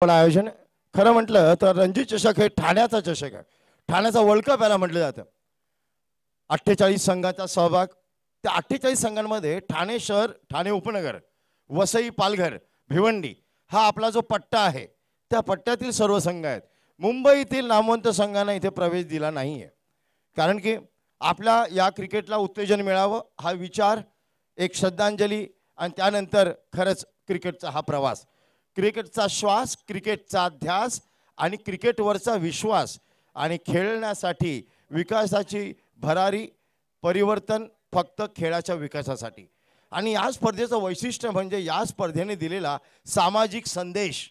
पण आयोजन खरं म्हटलं तर रणजी चषक हे ठाण्याचा चषक आहे. ठाण्याचा वर्ल्ड कप याला म्हटलं जातं. 48 संघाचा सहभाग. त्या 48 संघांमध्ये ठाणे शहर, ठाणे उपनगर, वसई, पालघर, भिवंडी हा आपला जो पट्टा आहे त्या पट्ट्यातील सर्व संघ आहेत. मुंबईतील नामवंत संघांना इथे प्रवेश दिला नाही आहे. कारण की आपल्या या क्रिकेटला उत्तेजन मिळावं हा विचार, एक श्रद्धांजली आणि त्यानंतर खरंच क्रिकेटचा हा प्रवास, क्रिकेटचा श्वास, क्रिकेटचा ध्यास आणि क्रिकेटवरचा विश्वास आणि खेळण्यासाठी विकासाची भरारी, परिवर्तन फक्त खेळाच्या विकासासाठी. आणि या स्पर्धेचं वैशिष्ट्य म्हणजे या स्पर्धेने दिलेला सामाजिक संदेश.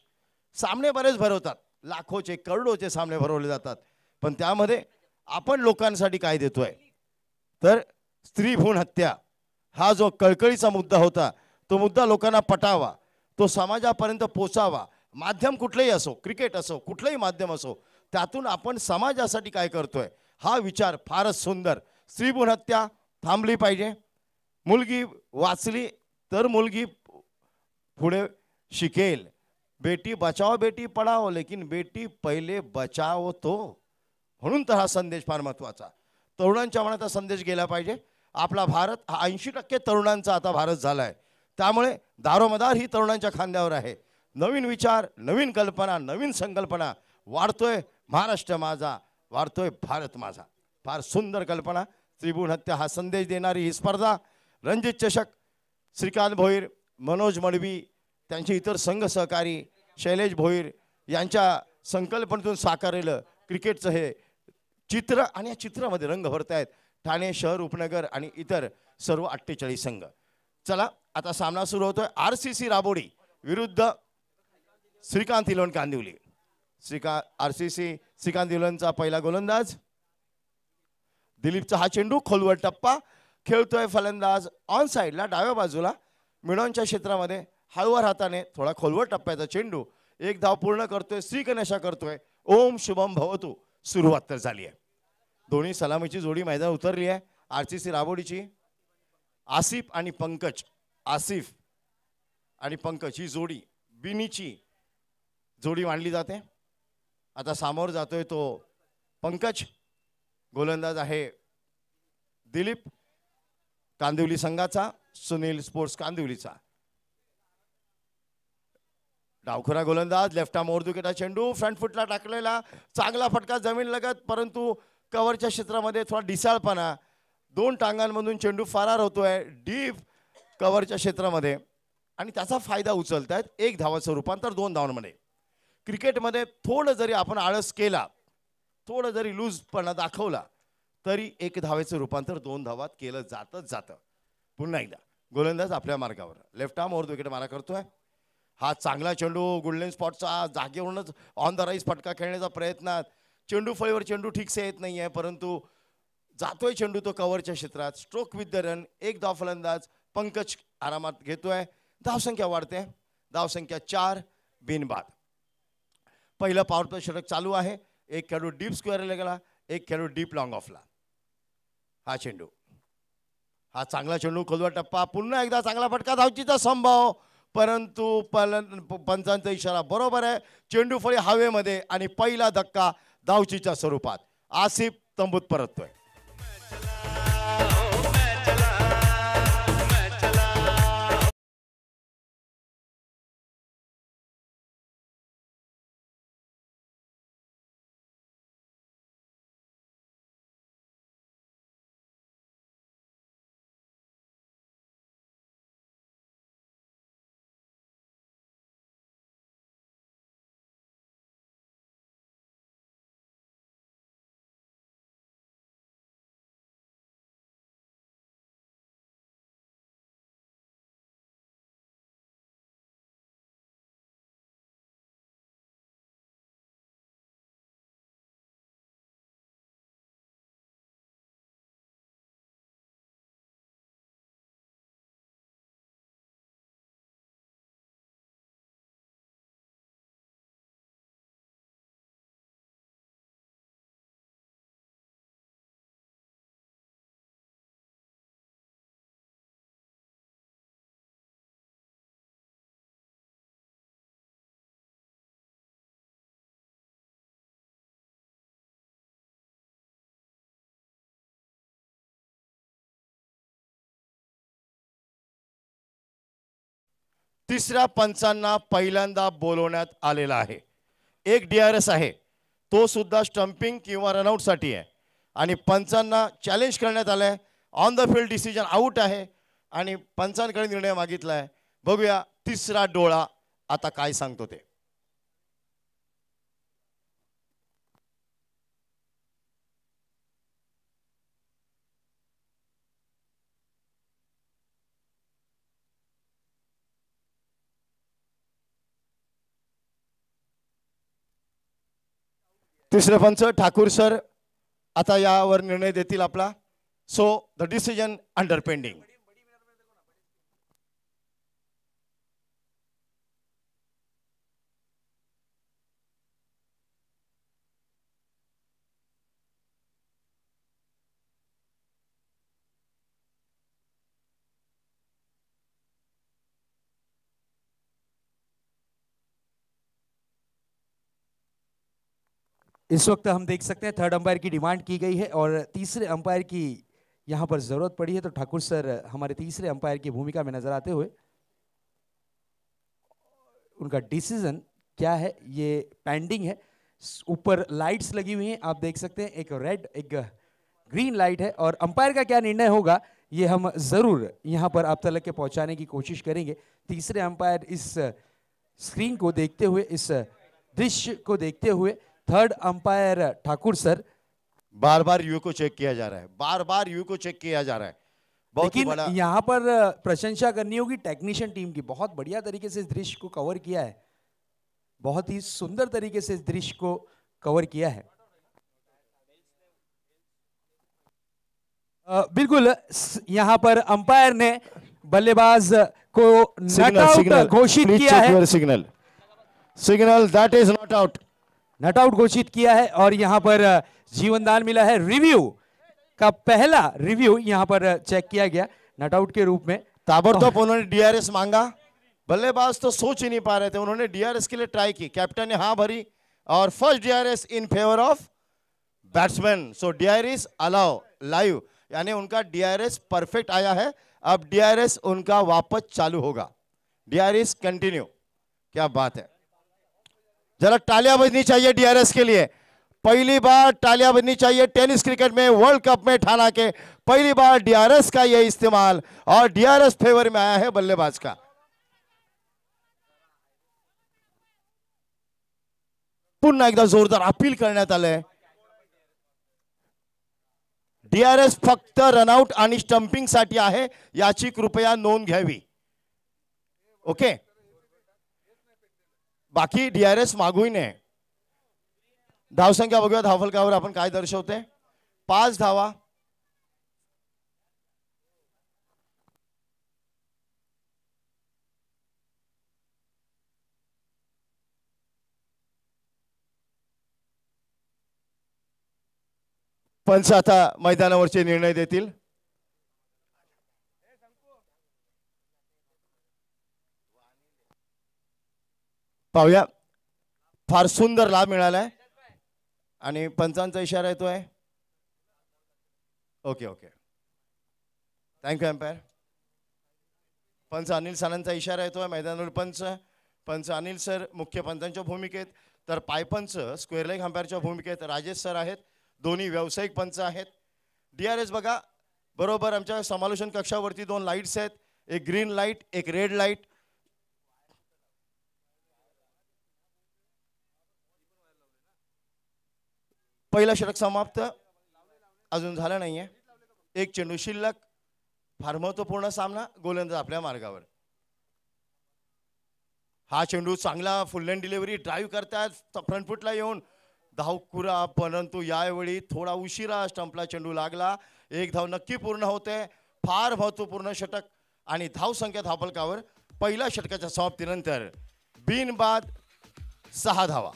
सामने बरेच भरवतात, लाखोचे करोडोचे सामने भरवले जातात, पण त्यामध्ये आपण लोकांसाठी काय देतोय तर स्त्री भ्रूण हत्या हा जो कळकळीचा मुद्दा होता तो मुद्दा लोकांना पटावा, तो समाजापर्यंत पोचावा. माध्यम कुठलेही असो, क्रिकेट असो, कुठलंही माध्यम असो, त्यातून आपण समाजासाठी काय करतोय हा विचार फारच सुंदर. स्त्री भ्रूण हत्या थांबली पाहिजे. मुलगी वाचली तर मुलगी पुढे शिकेल. बेटी बचाओ बेटी पढाओ, लेकिन बेटी पहिले बचाओ तो. म्हणून तर हा संदेश फार महत्त्वाचा. तरुणांच्या मनात हा संदेश गेला पाहिजे. आपला भारत हा 80% तरुणांचा आता भारत झाला आहे. त्यामुळे दारोमदार ही तरुणांच्या खांद्यावर आहे. नवीन विचार, नवीन कल्पना, नवीन संकल्पना वाढतोय. महाराष्ट्र माझा, वाढतोय भारत माझा. फार सुंदर कल्पना. त्रिभुवन हत्या हा संदेश देणारी ही स्पर्धा. रणजित चषक, श्रीकांत भोईर, मनोज मडवी, त्यांचे इतर संघ सहकारी शैलेश भोईर यांच्या संकल्पनेतून साकारलेलं क्रिकेटचं हे चित्र, आणि या चित्रामध्ये रंग भरत आहेत ठाणे शहर, उपनगर आणि इतर सर्व 48 संघ. चला आता सामना सुरू होतोय. RCC राबोडी विरुद्ध श्रीकांत इलोन कांदिवली. RCC श्रीकांत इलोनचा पहिला गोलंदाज. दिलीपचा हा चेंडू खोलवर टप्पा, खेळतोय फलंदाज ऑन साइडला डाव्या बाजूला मिडॉनच्या क्षेत्रामध्ये हळूवार हाताने थोडा खोलवर टप्प्याचा चेंडू. एक धाव पूर्ण करतोय, श्रीगणेशा करतोय. ओम शुभम भवतु. सुरुवात तर झाली आहे. दोन्ही सलामीची जोडी मैदान उतरली आहे. RCC राबोडीची आसिफ आणि पंकज, आसिफ आणि पंकज ही जोडी बिनीची जोडी मांडली जाते. आता सामोर जातोय तो पंकज. गोलंदाज आहे दिलीप कांदिवली संघाचा, सुनील स्पोर्ट्स कांदिवलीचा. डावखुरा गोलंदाज, लेफ्ट आर्म ओरदुकेटा चेंडू फ्रंट फुटला टाकलेला, चांगला फटका जमीन लगत, परंतु कव्हरच्या क्षेत्रामध्ये थोडा डिसाळपणा. दोन टांगांमधून चेंडू फरार होतोय डीप कव्हरच्या क्षेत्रामध्ये आणि त्याचा फायदा उचलतायत. एक धावाचं रूपांतर 2 धावांमध्ये. क्रिकेटमध्ये थोडं जरी आपण आळस केला, थोडं जरी लूजपणा दाखवला, तरी एक धावेचं रूपांतर 2 धावात केलं जातच जातं. पुन्हा एकदा गोलंदाज आपल्या मार्गावर, लेफ्ट आर्म ओव्हर विकेट मारा करतोय. हा चांगला चेंडू गोल्डन स्पॉटचा, जागेवरूनच ऑन द राईज फटका खेळण्याचा प्रयत्न. चेंडू फळीवर चेंडू ठीकसे येत नाही आहे, परंतु जातोय चेंडू तो कव्हरच्या क्षेत्रात. Stroke with the run. एक धाव फलंदाज पंकज आरामात घेतोय. धावसंख्या वाढते. धावसंख्या 4 बिनबाद. पहिलं पॉवर प्ले षटक चालू आहे. एक खेळाडू डीप स्क्वेअरला गेला, एक खेळाडू डीप लॉंग ऑफला. हा चेंडू, हा चांगला चेंडू खोलवर टप्पा, पुन्हा एकदा चांगला फटका, धावचीचा संभव, परंतु पंचांचा इशारा बरोबर आहे. चेंडू फळी हवेमध्ये आणि पहिला धक्का धावचीच्या स्वरूपात. आसिफ तंबूत परततोय. तिसऱ्या पंचांना पहिल्यांदा बोलवण्यात आलेला आहे. एक DRS आहे, तो सुद्धा स्टंपिंग किंवा रनआउटसाठी आहे आणि पंचांना चॅलेंज करण्यात आलं आहे. On the field decision out आहे आणि पंचांकडे निर्णय मागितला आहे. बघूया तिसरा डोळा आता काय सांगतो ते. तिसरे पंच ठाकूर सर आता यावर निर्णय देतील आपला. So the decision under pending. इस वक्त हम देख सकते हैं थर्ड अंपायर की डिमांड की गई है और तीसरे अंपायर की यहां पर जरूरत पड़ी है, तो ठाकुर सर हमारे तीसरे अंपायर की भूमिका में नजर आते हुए उनका डिसीजन क्या है ये पेंडिंग है. ऊपर लाइट्स लगी हुई हैं, आप देख सकते हैं, एक रेड एक ग्रीन लाइट है और अंपायर का क्या निर्णय होगा ये हम जरूर यहां पर आप तक के पहुंचाने की कोशिश करेंगे. तीसरे अंपायर इस स्क्रीन को देखते हुए, इस दृश्य को देखते हुए, third umpire Thakur sir. Bar bar you को चेक किया जा रहा है, बार बार यू को चेक किया जा रहा है. लेकिन यहाँ पर प्रशंसा करनी होगी टेक्नीशियन टीम की, बहुत बढ़िया तरीके से इस दृश्य को कवर किया है, बहुत ही सुंदर तरीके से इस दृश्य को कवर किया है. बिल्कुल यहाँ पर अंपायर ने बल्लेबाज को नॉट आउट घोषित किया है. Signal signal that is not out, not out घोषित किया है और यहाँ पर जीवनदान मिला है. रिव्यू का पहला रिव्यू यहाँ पर चेक किया गया नॉट आउट के रूप में. ताबड़तोड़ उन्होंने DRS मांगा, बल्लेबाज तो सोच ही नहीं पा रहे थे, उन्होंने DRS के लिए ट्राई की, कैप्टन ने हाँ भरी और first DRS in favour of batsman. So DRS allow live, यानी उनका DRS परफेक्ट आया है. अब DRS उनका वापस चालू होगा. DRS continue. क्या बात है, जरा तालियां बजनी चाहिए DRS के लिए. पहली बार तालियां बजनी चाहिए टेनिस क्रिकेट में, वर्ल्ड कप में ठाना के पहली बार DRS का यह इस्तेमाल और DRS फेवर में आया है बल्लेबाज का. पुन्हा एकदा जोरदार अपील करण्यात आलंय. DRS फक्त रनआउट आणि स्टंपिंग साठी आहे, याची कृपया नोंद घ्यावी. ओके, बाकी DRS मागूही नये. धावसंख्या बघूया धावफलकावर आपण काय दर्शवते. 5 धावा. पंच आता मैदानावरचे निर्णय देतील. पाहूया, फार सुंदर लाभ मिळालाय आणि पंचांचा इशारा येतोय. Okay okay, thank you umpire. पंच अनिल सानंदचा इशारा येतोय मैदानावर. पंच अनिल सर मुख्य पंचांच्या भूमिकेत, तर पायपंच स्क्वेअर लेग अंपायरच्या भूमिकेत राजेश सर आहेत. दोन्ही व्यावसायिक पंच आहेत. DRS बघा, बरोबर आमच्या समालोचन कक्षावरती 2 लाईट्स आहेत, एक ग्रीन लाईट एक रेड लाईट. पहिला षटक समाप्त अजून झाला नाहीये, एक चेंडू शिल्लक. फार महत्वपूर्ण सामना, गोलंदाज आपल्या मार्गावर. हा चेंडू चांगला फुल लेन डिलिव्हरी, ड्राईव्ह करतात फ्रंट फुटला येऊन धावकुरा, परंतु यावेळी थोडा उशिरा स्टंपला चेंडू लागला. एक धाव नक्की पूर्ण होते. फार महत्वपूर्ण षटक आणि धावसंख्या धावफलकावर पहिल्या षटकाच्या समाप्तीनंतर बिनबाद 6 धावा.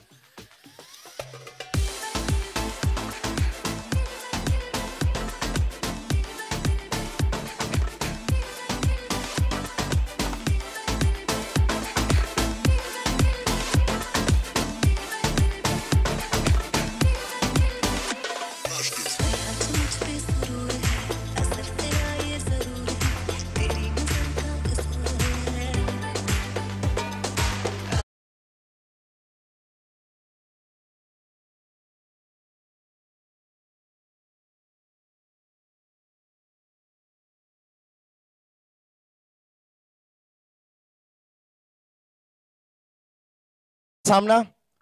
सामना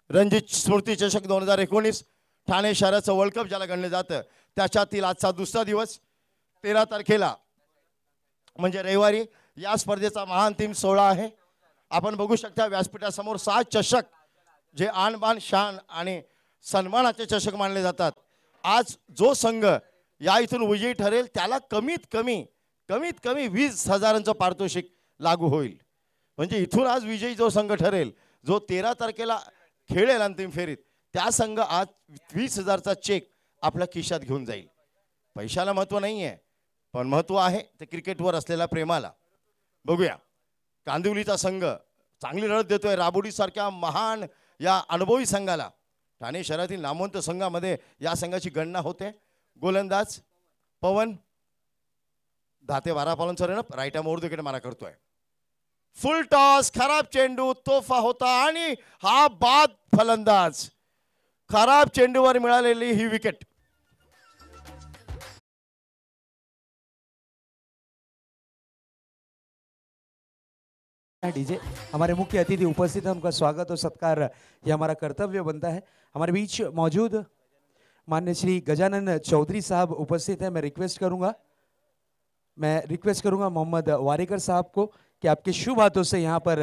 रणजित स्मृती चषक 2019 ठाणे शहराचं वर्ल्ड कप ज्याला गणलं जातं त्याच्यातील आजचा दुसरा दिवस 13 तारखेला म्हणजे रविवारी या स्पर्धेचा महाअंतिम सोहळा आहे. आपण बघू शकता व्यासपीठासमोर 7 चषक जे आणबाण शान आणि सन्मानाचे चषक मानले जातात. आज जो संघ या इथून विजयी ठरेल त्याला कमीत कमी 20,000चं पारितोषिक लागू होईल. म्हणजे इथून आज विजयी जो संघ ठरेल जो 13 तारखेला खेळेल अंतिम फेरीत त्या संघ आज 20,000चा चेक आपल्या खिशात घेऊन जाईल. पैशाला महत्त्व नाही आहे पण महत्त्व आहे ते क्रिकेटवर असलेल्या प्रेमाला. बघूया कांदिवलीचा संघ चांगली लढत देतोय राबोडीसारख्या महान या अनुभवी संघाला. ठाणे शहरातील नामवंत संघामध्ये या संघाची गणना होते. गोलंदाज पवन धाते वारापालनचा रणप राईट मोर विकेट मारा करतोय. फुल टॉस खराब चेंडू तोफा होता आणि हा बाद फलंदाज. खराब चेंडूवर मिळालेली ही विकेट. डीजे हमारे मुख्य अतिथि उपस्थित हैं, उनका स्वागत और सत्कार ये हमारा कर्तव्य बनता है. हमारे बीच मौजूद माननीय श्री गजानन चौधरी साहब उपस्थित हैं. मैं रिक्वेस्ट करूंगा मोहम्मद वारेकर साहब को कि आपके शुभ हाथों से यहाँ पर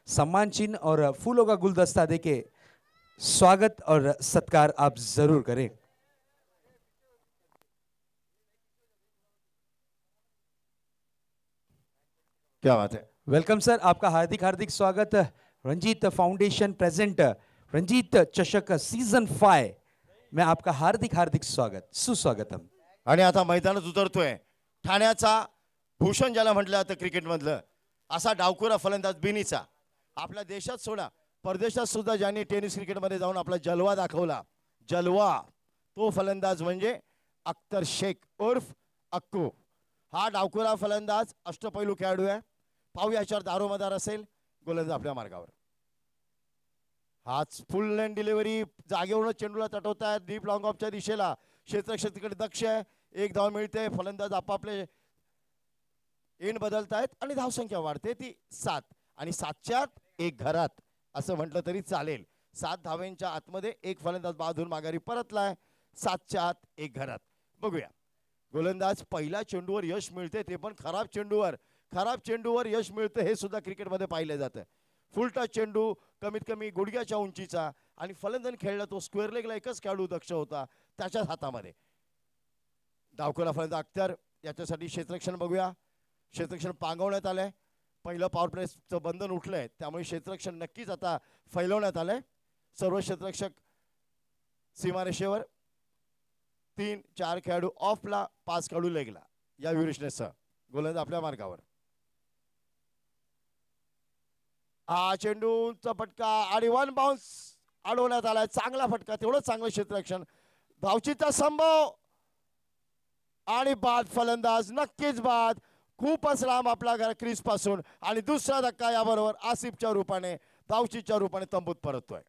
सम्मान चिन्ह और फूलों का गुलदस्ता देके स्वागत और सत्कार आप जरूर करें. क्या बात है. वेलकम सर, आपका हार्दिक हार्दिक स्वागत. रंजीत फाउंडेशन प्रेजेंट रंजीत चषक सीजन 5 में आपका हार्दिक हार्दिक स्वागत, सुस्वागतम. आणि आता मैदानात उतरतोय ठाण्याचा भूषण ज्याला म्हटलं जातं क्रिकेटमधलं असा डावखुरा फलंदाज बिनीचा. आपल्या देशात सोडा परदेशात सुद्धा ज्यांनी टेनिस क्रिकेटमध्ये जाऊन आपला जलवा दाखवला जलवा तो फलंदाज म्हणजे अख्तर शेख उर्फ अक्कू. हा डावखुरा फलंदाज अष्टपैलू खेळाडू आहे. पाहूया याच्यावर दारोमदार असेल. गोलंदाज आपल्या मार्गावर. हाच फुल लेन डिलिव्हरी जागेवरून चेंडूला तटवतायत डीप लॉंग ऑफच्या दिशेला. क्षेत्ररक्षक तिकडे दक्ष आहे. एक धाव मिळते. फलंदाज आपापले एंड बदलतायत आणि धावसंख्या वाढते ती 7 आणि 7च्या 1 घरात असं म्हटलं तरी चालेल. 7 धावांच्या आतमध्ये एक फलंदाज बाधून माघारी परतलाय. 7च्या 1 घरात. बघूया गोलंदाज पहिल्या चेंडूवर यश मिळते ते पण खराब चेंडूवर यश मिळतं हे सुद्धा क्रिकेटमध्ये पाहिलं जातं. फुल टच चेंडू कमीत कमी गुडघ्याच्या उंचीचा आणि फलंदाज खेळला तो स्क्वेअर लेगला एकच खेळाडू दक्ष होता त्याच्याच हातामध्ये. डावखुरा फलंदाज अख्तर याच्यासाठी क्षेत्ररक्षण बघूया. क्षेत्ररक्षण पांगवण्यात आलंय. पहिलं पॉवर प्लेचं बंधन उठलंय त्यामुळे क्षेत्ररक्षण नक्कीच आता फैलवण्यात आलंय. सर्व क्षेत्ररक्षक सीमारेषेवर 3-4 खेळाडू ऑफला 5 खेळाडू लेगला या विरुष्णेसह. गोलंदाज आपल्या मार्गावर. हा चेंडूचा फटका आणि 1 बाउन्स अडवण्यात आलाय. चांगला फटका तेवढं चांगलं क्षेत्ररक्षण. धावचीचा संभव आणि बाद फलंदाज नक्कीच बाद. खूपच लांब आपला घर क्रीज पासून आणि दुसरा धक्का याबरोबर आसिफच्या रूपाने धावचीच्या रूपाने तंबूत परततोय.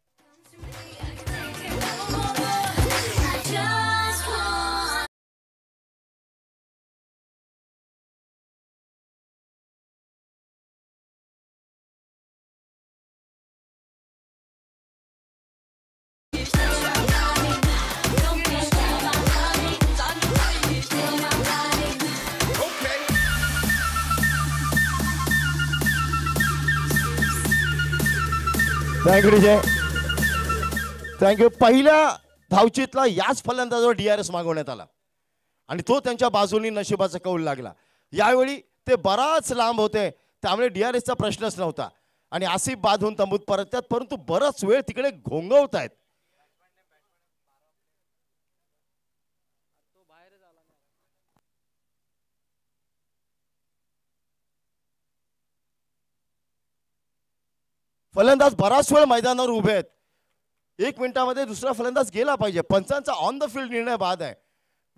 थँक्यू. पहिल्या धावचीतला याच फलंदाजावर DRS मागवण्यात आला आणि तो त्यांच्या बाजूनी नशिबाचा कौल लागला. यावेळी ते बराच लांब होते त्यामुळे DRSचा प्रश्नच नव्हता आणि आसिफ बाद होऊन तंबूत परततात परंतु बराच वेळ तिकडे घोंगवत आहेत. फलंदाज बराच वेळ मैदानावर उभे आहेत. 1 मिनिटामध्ये दुसरा फलंदाज गेला पाहिजे. पंचांचा ऑन द फील्ड निर्णय बाद आहे.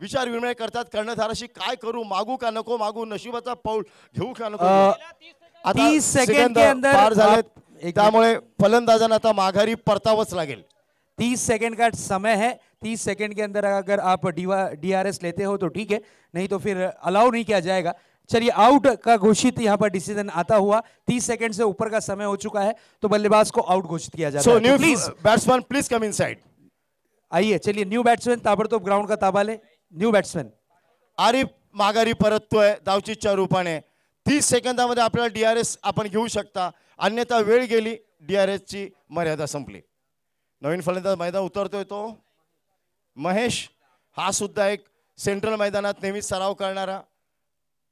विचार विनिमय करतात कर्णधाराशी काय करू मागू का नको मागू नशिबाचा पाऊल घेऊ का नको. 30 सेकंड के अंदर पार झालेत त्यामुळे फलंदाजांना आता माघारी परतावंच लागेल. 30 सेकंड का समय है. 30 सेकंड के अंदर अगर आप DRS लेते हो तो ठीक है, नहीं तो फिर अलाउ नहीं किया जाएगा. चलिए आउट का घोषित यहाँ पर डिसीजन आता हुआ 30 सेकंड से ऊपर का समय हो चुका है, तो बल्लेबाज को आउट घोषित किया जाता सो है। न्यू तो please batsman please come inside. आइए, चलिए न्यू बैट्समैन ताबडतोब ग्राउंड का ताबा ले. न्यू बैट्समैन आरिफ माघारी परततोय धावचीच्या रूपाने. 30 सेकंदामध्ये आपल्याला डीआरएस आपण घेऊ शकता, अन्यथा वेळ गेली, डीआरएस ची मर्यादा संपली. नवीन फलंदाज मैदान उतरतोय तो महेश. हा सुद्धा एक सेंट्रल मैदानात नेहमी सराव करणारा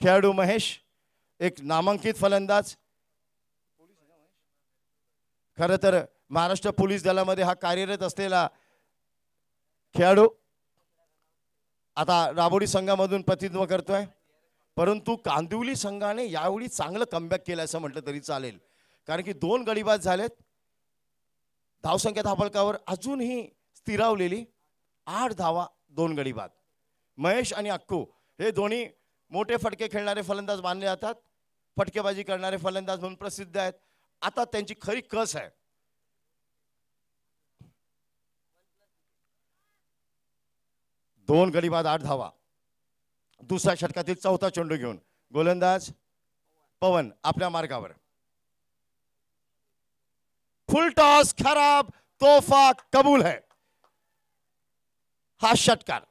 खेळाडू महेश, एक नामांकित फलंदाज. खरं तर महाराष्ट्र पोलीस दलामध्ये हा कार्यरत असलेला खेळाडू आता राबोडी संघामधून प्रतिनिधित्व करतोय. परंतु कांदिवली संघाने यावेळी चांगलं कमबॅक केलं असं म्हटलं तरी चालेल, कारण की 2 गडी बाद झालेत. धावसंख्या धावफलकावर अजूनही स्थिरावलेली 8 धावा 2 गडी बाद. महेश आणि अक्कू हे दोन्ही मोठे फटके खेळणारे फलंदाज मानले जातात, फटकेबाजी करणारे फलंदाज म्हणून प्रसिद्ध आहेत. आता त्यांची खरी कस आहे. दोन गडी बाद 8 धावा. दुसऱ्या षटकातील चौथा चेंडू घेऊन गोलंदाज पवन आपल्या मार्गावर. फुल टॉस खराब, तोहफा कबूल है. हा षटकार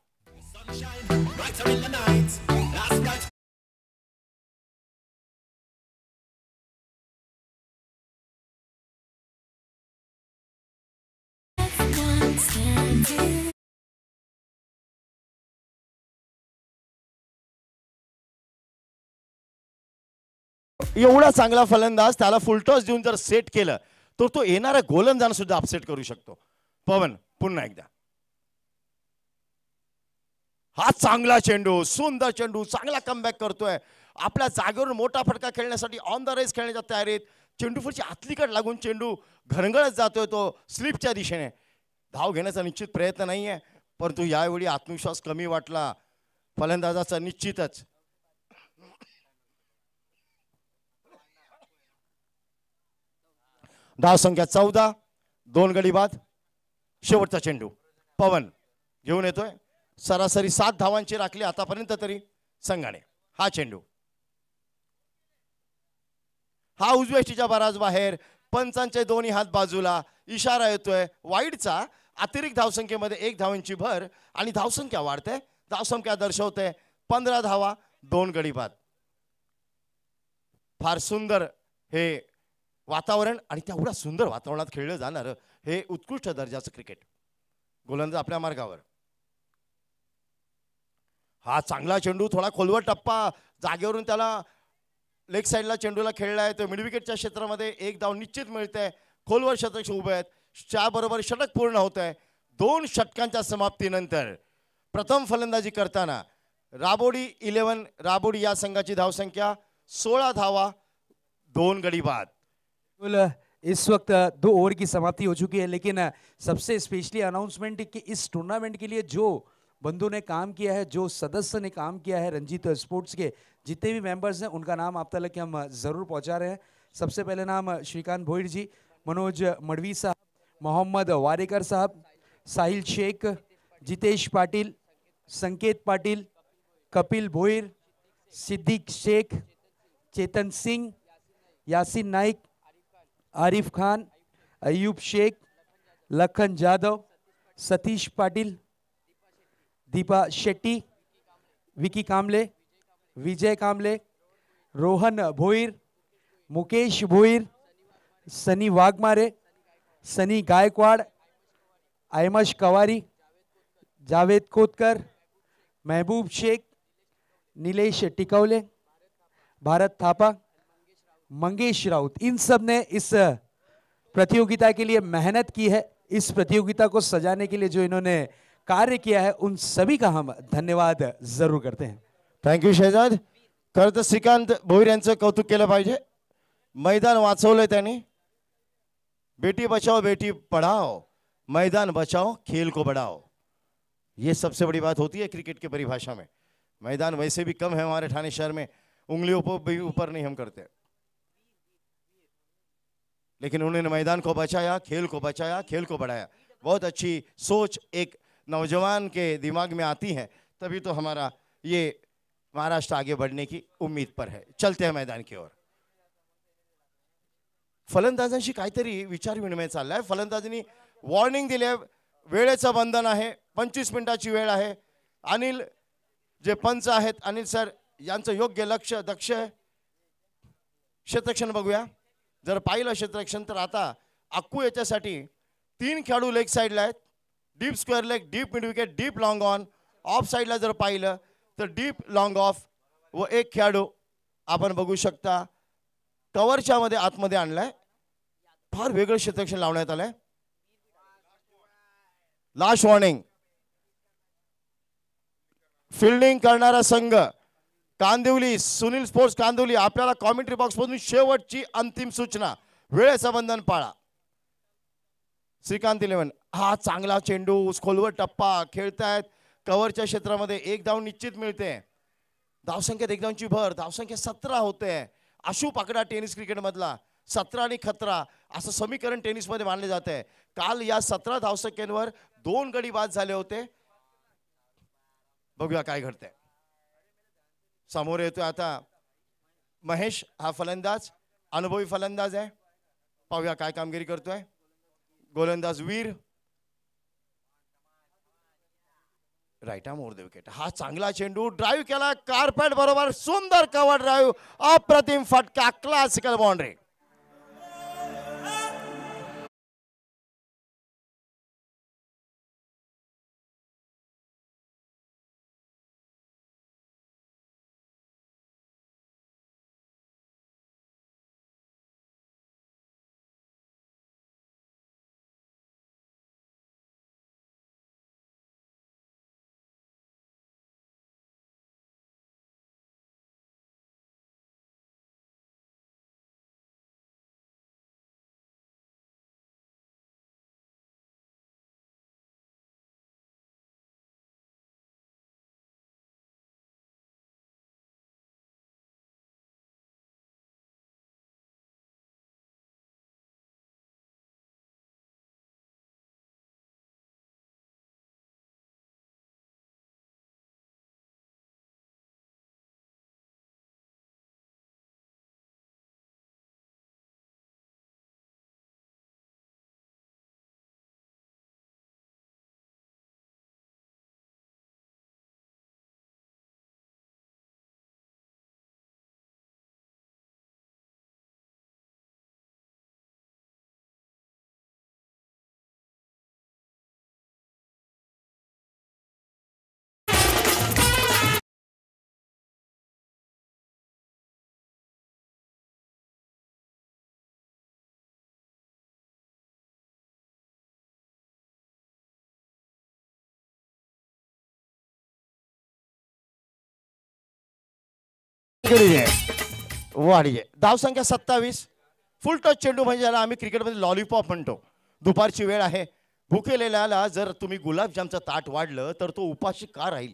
एवढा चांगला फलंदाज त्याला फुलटॉस देऊन जर सेट केलं तर तो येणाऱ्या गोलंदाजांना सुद्धा अपसेट करू शकतो. पवन पुन्हा एकदा. हा चांगला चेंडू, सुंदर चेंडू, चांगला कमबॅक करतोय. आपल्या जागेवर मोठा फटका खेळण्यासाठी ऑन द रेस खेळण्याच्या तयारीत. चेंडू फुलची आतलीकडे लागून चेंडू घरंगळत जातोय तो स्लिपच्या दिशेने. धाव घेण्याचा निश्चित प्रयत्न नाहीये, परंतु यावेळी आत्मविश्वास कमी वाटला फलंदाजाचा निश्चितच. धाव संख्या 14, 2 गडी बाद. शेवटचा चेंडू पवन घेऊन येतोय. सरासरी 7 धावांची राखली आतापर्यंत तरी संघाने. हा चेंडू, हा उजव्या बराच बाहेर. पंचांचे दोन्ही हात बाजूला. इशारा येतोय वाईडचा. अतिरिक्त धावसंख्येमध्ये 1 धावांची भर आणि धावसंख्या वाढते. धावसंख्या दर्शवते 15 धावा 2 गडी बाद. फार सुंदर हे वातावरण आणि तेवढ्या सुंदर वातावरणात खेळलं जाणार हे उत्कृष्ट दर्जाचं क्रिकेट. गोलंदाज आपल्या मार्गावर. हा चांगला चेंडू, थोडा खोलवर टप्पा, जागेवरून त्याला लेग साइडला चेंडूला खेळलाय. तो मिड विकेटच्या क्षेत्रामध्ये 1 धाव निश्चित मिळते. खोलवर शतक उभे आहेत. त्याबरोबर षटक पूर्ण होत आहे. 2 षटकांच्या समाप्तीनंतर प्रथम फलंदाजी करताना राबोडी 11 राबोडी या संघाची धावसंख्या 16 धावा 2 गडी बाद. इस वक्त 2 ओवर की समाप्ति हो चुकी है, लेकिन सबसे स्पेशली अनाउंसमेंट कि इस टूर्नामेंट के लिए जो बंधु ने काम किया है, जो सदस्य ने काम किया है, रंजीत स्पोर्ट्स के जितने भी मेंबर्स हैं उनका नाम आप तक हम जरूर पहुंचा रहे हैं. सबसे पहले नाम श्रीकांत भोईर जी, मनोज मडवी साहब, मोहम्मद वारेकर साहब, साहिल शेख, जितेश पाटिल, संकेत पाटिल, कपिल भोईर, सिद्दीक शेख, चेतन सिंह, यासिन नाइक, आरिफ खान, अयूब शेख, लखन जाधव, सतीश पाटिल, दीपा शेट्टी, विकी कामले, विजय कामले, रोहन भोईर, मुकेश भोईर, सनी वाघमारे, सनी गायकवाड़, अहमश कवारी, जावेद कोतकर, महबूब शेख, नीलेश टिकौले, भारत थापा, मंगेश राउत. इन सब ने इस प्रतियोगिता के लिए मेहनत की है. इस प्रतियोगिता को सजाने के लिए जो इन्होंने कार्य किया है उन सभी का हम धन्यवाद जरूर करते हैं. थँक्यू शहजाद. खरं तर श्रीकांत भोईर यांचं कौतुक केलं पाहिजे. मैदान वाचवलंय त्यांनी. बेटी बचाओ बेटी पढ़ाओ, मैदान बचाओ खेल को बढ़ाओ. ये सबसे बड़ी बात होती है क्रिकेट की परिभाषा में. मैदान वैसे भी कम है हमारे ठाणे शहर में, उंगलियों पर भी ऊपर नहीं हम करते, लेकिन उन्होंने मैदान को बचाया, खेल को बचाया, खेल को बढ़ाया. बहुत अच्छी सोच एक नौजवान के दिमाग में आती है, तभी तो हमारा ये महाराष्ट्र आगे बढ़ने की उम्मीद पर है. चलते हैं मैदान की ओर. फलंदाजांशी काहीतरी विचार विनिमय चाललाय. फलंदाजांनी वॉर्निंग दिली, वेळेचं बंधन आहे, 25 मिनिटाची वेळ आहे. अनिल जे पंच आहेत, अनिल सर यांचं योग्य लक्ष दक्ष आहे. क्षेत्ररक्षण बघूया. जर पाहिलं क्षेत्ररक्षण तर आता अक्कू याच्यासाठी 3 खेळाडू लेग साईडला आहेत. Deep square leg, deep mid wicket, deep long on. Of साईडला जर पाहिलं तर डीप लॉंग ऑफ व एक खेळाडू आपण बघू शकता कव्हरच्या मध्ये आतमध्ये आणलाय. फार वेगळं क्षेत्ररक्षण लावण्यात आलंय. Last warning. फिल्डिंग करणारा संघ कांदिवली, सुनील स्पोर्ट्स कांदिवली, आपल्याला कॉमेंट्री बॉक्स मधून शेवटची अंतिम सूचना, वेळेचं बंधन पाळा. श्रीकांत 11 हा चांगला चेंडू, खोलवर टप्पा खेळतायत. कव्हरच्या क्षेत्रामध्ये एक धाव निश्चित मिळते. धावसंख्येत एक धावांची भर, धावसंख्या 17 होते. आशू पाकडा टेनिस क्रिकेट मधला 17 आणि खतरा असं समीकरण टेनिस मध्ये मानले जाते. काल या 17 धावसंख्येवर 2 गडी बाद झाले होते. बघूया काय घडतंय. समोर येतोय आता महेश, हा फलंदाज, अनुभवी फलंदाज आहे. पाहूया काय कामगिरी करतोय. गोलंदाज Veer, right arm over the wicket. हा चांगला चेंडू, ड्राईव्ह केला कार्पेट बरोबर, सुंदर कव्हर ड्राईव्ह, अप्रतिम फटका, क्लासिकल बाउंड्री. वाढीये. धावसंख्या 27. फुल टच चेंडू म्हणजे ज्याला आम्ही क्रिकेटमध्ये लॉलीपॉप म्हणतो. दुपारची वेळ आहे. भुकेलेल्याला जर तुम्ही गुलाबजामचं ताट वाढलं तर तो उपाशी का राहील,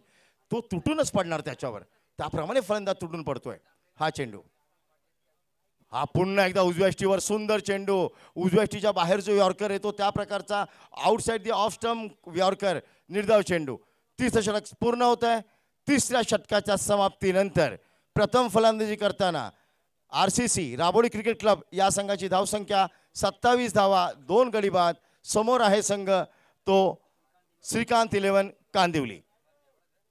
तो तुटूनच पडणार त्याच्यावर. त्याप्रमाणे फलंदाज तुटून पडतोय. हा चेंडू, हा पुन्हा एकदा उजव्या यष्टीवर सुंदर चेंडू. उजव्या यष्टीच्या बाहेर जो यॉर्कर येतो त्या प्रकारचा outside the off stump yorker, निर्धाव चेंडू. 30 षटक पूर्ण होत आहे. 3ऱ्या षटकाच्या समाप्तीनंतर प्रथम फलंदाजी करताना RCC राबोडी क्रिकेट क्लब या संघाची धावसंख्या 27 धावा, 2 गडी बाद. समोर आहे संघ तो श्रीकांत 11 कांदिवली.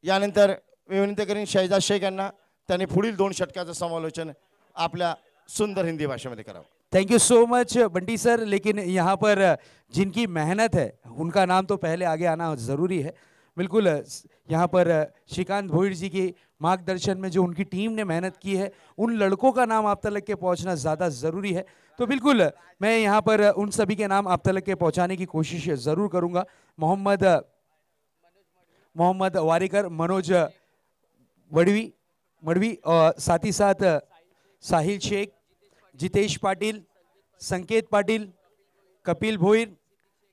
यानंतर विनंती करीन शहजाद शेख यांना त्यांनी पुढील 2 षटकाचं समालोचन आपल्या सुंदर हिंदी भाषेमध्ये करावं. Thank you so much Bunty sir. लेकिन यहाँ पर जिनकी मेहनत है उनका नाम तो पहले आगे आना ज़रूरी है. बिल्कुल यहाँ पर श्रीकांत भोईर जी के मार्गदर्शन में जो उनकी टीम ने मेहनत की है, उन लड़कों का नाम आप तक के पहुँचना ज़्यादा ज़रूरी है. तो बिल्कुल मैं यहाँ पर उन सभी के नाम आप तक के पहुँचाने की कोशिश ज़रूर करूँगा. मोहम्मद वारिकर, मनोज मड़वी और साथ ही साथ साहिल शेख, जितेश पाटिल, संकेत पाटिल, कपिल भोईर,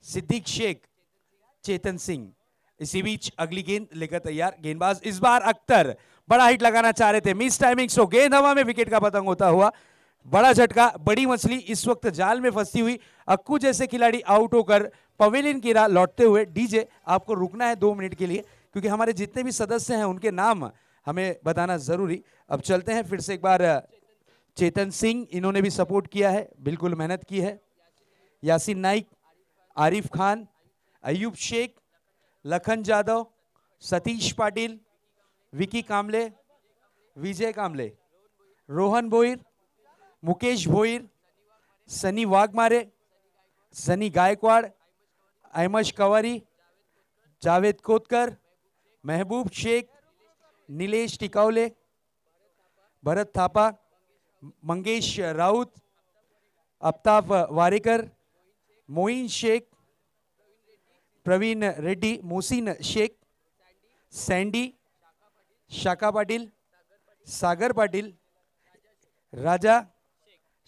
सिद्दीक शेख, चेतन सिंह. इसी बीच अगली गेंद लेकर तैयार गेंदबाज इस बार अख्तर बड़ा हिट लगाना चाह रहे थे, मिस टाइमिंग. सो गेंद हवा में विकेट का पतंग होता हुआ बड़ा झटका. बड़ी मछली इस वक्त जाल में फंसी हुई. अक्कू जैसे खिलाड़ी आउट होकर पवेलियन की राह लौटते हुए. डीजे आपको रुकना है 2 मिनट के लिए, क्योंकि हमारे जितने भी सदस्य हैं उनके नाम हमें बताना जरूरी। अब चलते हैं फिर से एक बार चेतन सिंह, इन्होंने भी सपोर्ट किया है, बिल्कुल मेहनत की है। यासीन नाइक, आरिफ खान, अयूब शेख, लखन जादव, सतीश पाटिल, विकी कामले, विजय कामले, रोहन भोईर, मुकेश भोईर, सनी वाघमारे, सनी गायकवाड़, अहमद कंवारी, जावेद कोतकर, महबूब शेख, नीलेश टिकावले, भरत थापा, मंगेश राउत, अफ्ताब वारेकर, मोइन शेख, प्रवीण रेड्डी, मोहसिन शेख, सैंडी, शाका पाटिल, सागर पाटिल, राजा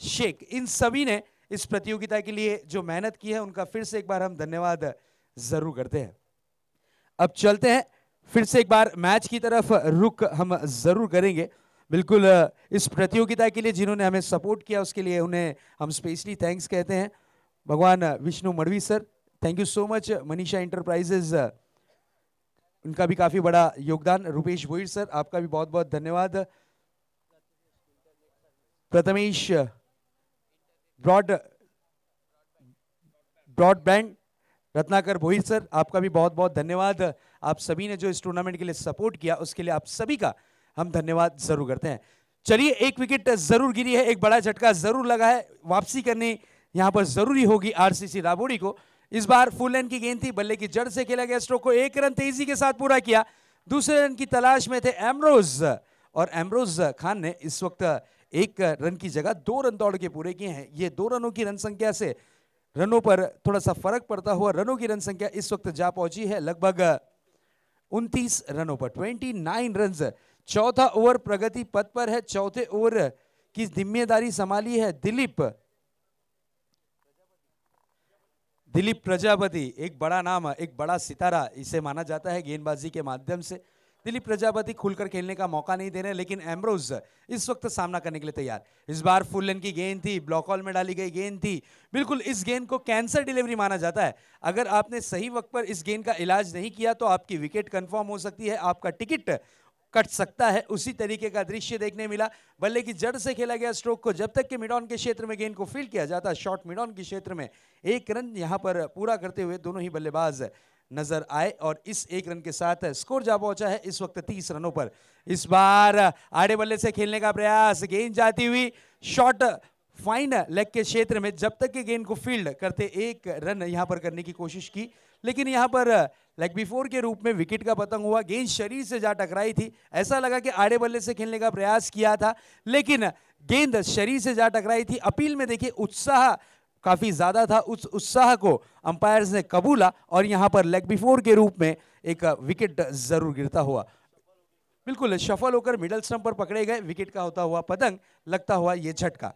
शेख, इन सभी ने इस प्रतियोगिता के लिए जो मेहनत की है उनका फिर से एक बार हम धन्यवाद जरूर करते हैं। अब चलते हैं फिर से एक बार मैच की तरफ रुख हम जरूर करेंगे। बिल्कुल इस प्रतियोगिता के लिए जिन्होंने हमें सपोर्ट किया उसके लिए उन्हें हम स्पेशली थैंक्स कहते हैं। भगवान Vishnu Madvi sir, thank you so much. Manisha enterprises, उनका भी काफी बड़ा योगदान। रुपेश भोईर सर, आपका भी बहुत बहुत धन्यवाद। प्रथमेश ब्रॉडबैंड, रत्नाकर भोईर सर, आपका भी बहुत बहुत धन्यवाद। आप सभी ने जो इस टूर्नामेंट के लिए सपोर्ट किया उसके लिए आप सभी का हम धन्यवाद जरूर करते हैं। चलिए, एक विकेट जरूर गिरी है, एक बड़ा झटका जरूर लगा है, वापसी करनी यहां पर जरूरी होगी आरसीसी राबोडी को। इस बार फुल लेंथ की गेंद थी, बल्ले की जड़ से खेला गया स्ट्रोक को 1 रन तेजी के साथ पूरा किया। दूसरे रन की तलाश में थे एमरोज, और एमरोज खान ने इस वक्त 1 रन की जगह 2 रन दौड़ के पूरे किए हैं। ये 2 रनों की रन संख्या से रनों पर थोड़ा सा फर्क पड़ता हुआ रनों की रन संख्या इस वक्त जा पहुंची है लगभग 29 रनों पर, 29 रन। चौथा ओवर प्रगति पथ पर है। चौथे ओवर की जिम्मेदारी संभाली है दिलीप प्रजापति, एक बड़ा नाम, एक बड़ा सितारा इसे माना जाता है गेंदबाजी के माध्यम से। दिलीप प्रजापति खुलकर खेलने का मौका नहीं दे रहे, लेकिन एमरोज इस वक्त सामना करने के लिए तैयार। इस बार फुल लेंथ की गेंद थी, ब्लॉक हॉल में डाली गई गेंद थी। बिल्कुल इस गेंद को कैंसर डिलीवरी माना जाता है। अगर आपने सही वक्त पर इस गेंद का इलाज नहीं किया तो आपकी विकेट कंफर्म हो सकती है, आपका टिकट कट सकता है। उसी तरीके का दृश्य देखने मिला। बल्ले की जड़ से खेला गया स्ट्रोक को जब तक कि मिड ऑन के क्षेत्र में गेंद को फील्ड किया जाता, शॉर्ट मिड ऑन के क्षेत्र में 1 रन यहां पर पूरा करते हुए दोनों ही बल्लेबाज नजर आए, और इस 1 रन के साथ स्कोर जा पहुंचा है इस वक्त 30 रनों पर। इस बार आड़े बल्ले से खेलने का प्रयास, गेंद जाती हुई शॉर्ट फाइन लेग के क्षेत्र में, जब तक कि गेंद को फील्ड करते 1 रन यहां पर करने की कोशिश की, लेकिन यहां पर लेग बिफोर के रूप में विकेट का पतंग हुआ। गेंद शरीर से जा टकराई थी, ऐसा लगा कि आड़े बल्ले से खेलने का प्रयास किया था, लेकिन गेंद शरीर से जा टकराई थी। अपील में देखिए उत्साह काफी ज्यादा था, उस उत्साह को अंपायर्स ने कबूला और यहां पर लेग बिफोर के रूप में एक विकेट जरूर गिरता हुआ, बिल्कुल शफल होकर मिडल स्टंप पर पकड़े गए विकेट का होता हुआ पतंग, लगता हुआ ये झटका।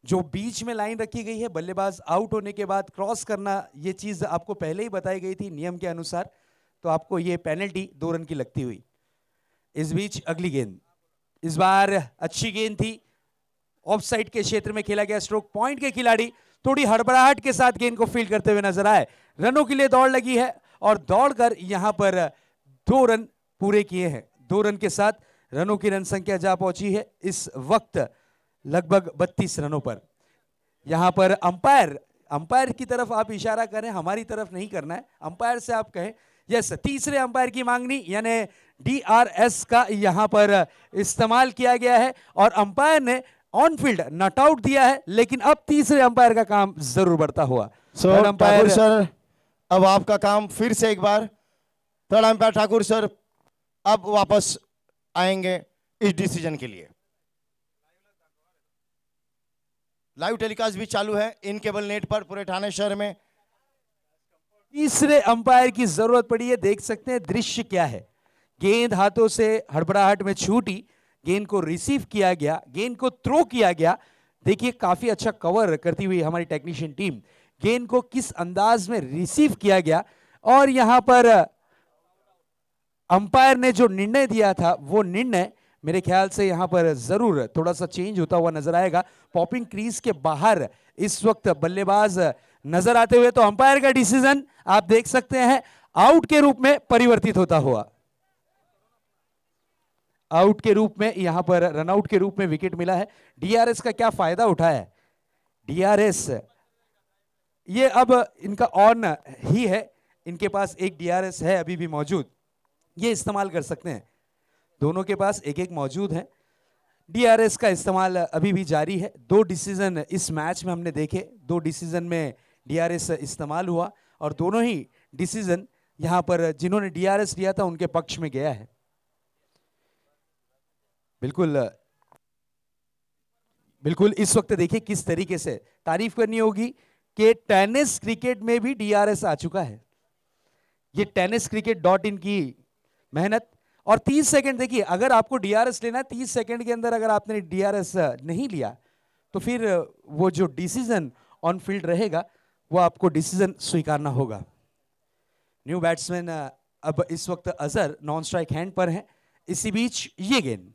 जो बीच में लाइन रखी गई है, बल्लेबाज आउट होने के बाद क्रॉस करना, ये चीज आपको पहले ही बताई गई थी नियम के अनुसार, तो आपको ये पेनल्टी 2 रन की लगती हुई। इस बीच अगली गेंद, इस बार अच्छी गेंद थी, ऑफ साइड के क्षेत्र में खेला गया स्ट्रोक। पॉइंट के खिलाड़ी थोड़ी हड़बड़ाहट के साथ गेंद को फील्ड करते हुए नजर आए। रनों के लिए दौड़ लगी है और दौड़कर यहां पर 2 रन पूरे किए हैं। 2 रन के साथ रनों की रन संख्या जा पहुंची है इस वक्त लगभग 32 रनों पर। यहां पर अंपायर की तरफ आप इशारा करें, हमारी तरफ नहीं करना है, अंपायर से आप कहें यस। तीसरे अंपायर की मांगनी यानी DRS का यहां पर इस्तेमाल किया गया है और अंपायर ने ऑन फील्ड नॉट आउट दिया है, लेकिन अब तीसरे अंपायर का काम जरूर बढ़ता हुआ। ठाकुर सर, अब आपका काम फिर से एक बार, थर्ड अंपायर ठाकुर सर अब वापस आएंगे इस डिसीजन के लिए। लाइव टेलीकास्ट भी चालू है इन केबल नेट पर पूरे ठाणे शहर में। तीसरे अंपायर की जरूरत पड़ी है, देख सकते हैं दृश्य क्या है। गेंद हाथों से हड़बड़ाहट में छूटी, गेंद को रिसीव किया गया, गेंद को थ्रो किया गया। देखिए काफी अच्छा कवर करती हुई हमारी टेक्नीशियन टीम, गेंद को किस अंदाज में रिसीव किया गया। और यहां पर अंपायर ने जो निर्णय दिया था वो निर्णय मेरे ख्याल से यहां पर जरूर थोड़ा सा चेंज होता हुआ नजर आएगा। पॉपिंग क्रीज के बाहर इस वक्त बल्लेबाज नजर आते हुए, तो अंपायर का डिसीजन आप देख सकते हैं आउट के रूप में परिवर्तित होता हुआ। आउट के रूप में, यहां पर रनआउट के रूप में विकेट मिला है। डीआरएस का क्या फायदा उठाया है डीआरएस, ये अब इनका ऑन ही है, इनके पास एक डीआरएस है अभी भी मौजूद, ये इस्तेमाल कर सकते हैं। दोनों के पास एक एक मौजूद है, डीआरएस का इस्तेमाल अभी भी जारी है। 2 डिसीजन इस मैच में हमने देखे, 2 डिसीजन में डीआरएस इस्तेमाल हुआ और दोनों ही डिसीजन यहां पर जिन्होंने डीआरएस लिया था उनके पक्ष में गया है। बिल्कुल बिल्कुल इस वक्त देखिए किस तरीके से तारीफ करनी होगी कि टेनिस क्रिकेट में भी डीआरएस आ चुका है। ये टेनिस क्रिकेट .in की मेहनत। और 30 सेकंड, देखिए अगर आपको डीआरएस लेना है 30 सेकंड के अंदर अगर आपने डीआरएस नहीं लिया तो फिर वो जो डिसीजन ऑन फील्ड रहेगा वो आपको डिसीजन स्वीकारना होगा। न्यू बैट्समैन अब इस वक्त अजहर नॉन स्ट्राइक हैंड पर है। इसी बीच ये गेंद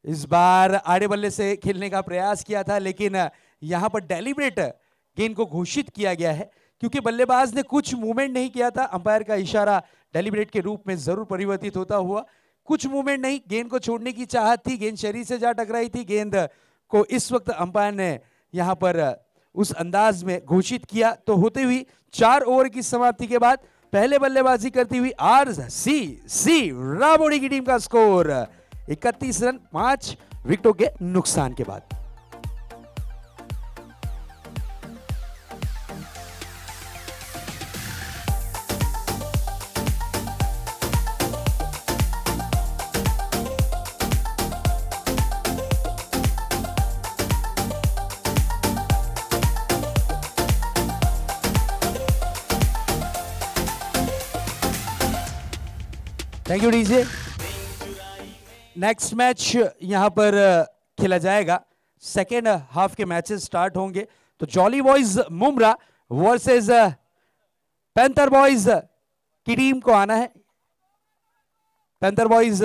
इस बार आड़े बल्ले से खेलने का प्रयास किया था, लेकिन यहां पर डेलिब्रेट गेंद को घोषित किया गया है क्योंकि बल्लेबाज ने कुछ मूवमेंट नहीं किया था। अंपायर का इशारा डेलिब्रेट के रूप में जरूर परिवर्तित होता हुआ, कुछ मूवमेंट नहीं, गेंद को छोड़ने की चाहत थी, गेंद शरीर से जा टकराई थी। गेंद को इस वक्त अंपायर ने यहां पर उस अंदाज में घोषित किया। तो होते हुई 4 ओवर की समाप्ति के बाद पहले बल्लेबाजी करती हुई आरसीसी राबोडी की टीम का स्कोर 31 रन 5 विकेटों के नुकसान के बाद। Thank you DJ. Next match यहां पर खेला जाएगा, सेकेंड हाफ के मैचेस स्टार्ट होंगे। तो Jolly boys Mumbra versus panther boys की टीम को आना है। पैंथर बॉयज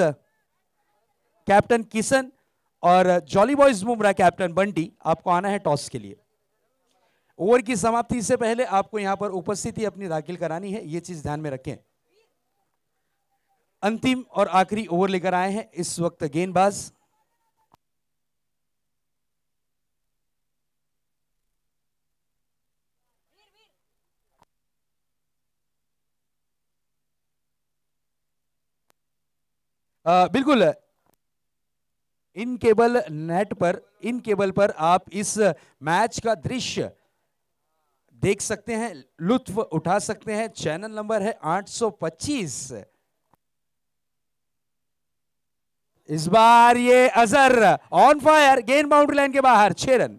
कैप्टन किशन और jolly boys Mumbra captain Bunty, आपको आना है टॉस के लिए। ओवर की समाप्ति से पहले आपको यहां पर उपस्थिति अपनी दाखिल करानी है, यह चीज ध्यान में रखें। अंतिम और आखिरी ओवर लेकर आए हैं इस वक्त गेंदबाज। बिल्कुल इन केबल नेट पर, इन केबल पर आप इस मैच का दृश्य देख सकते हैं, लुत्फ उठा सकते हैं। चैनल नंबर है 825। इस बार ये अजहर ऑन फायर, गेंद बाउंड्री लाइन के बाहर, 6 रन।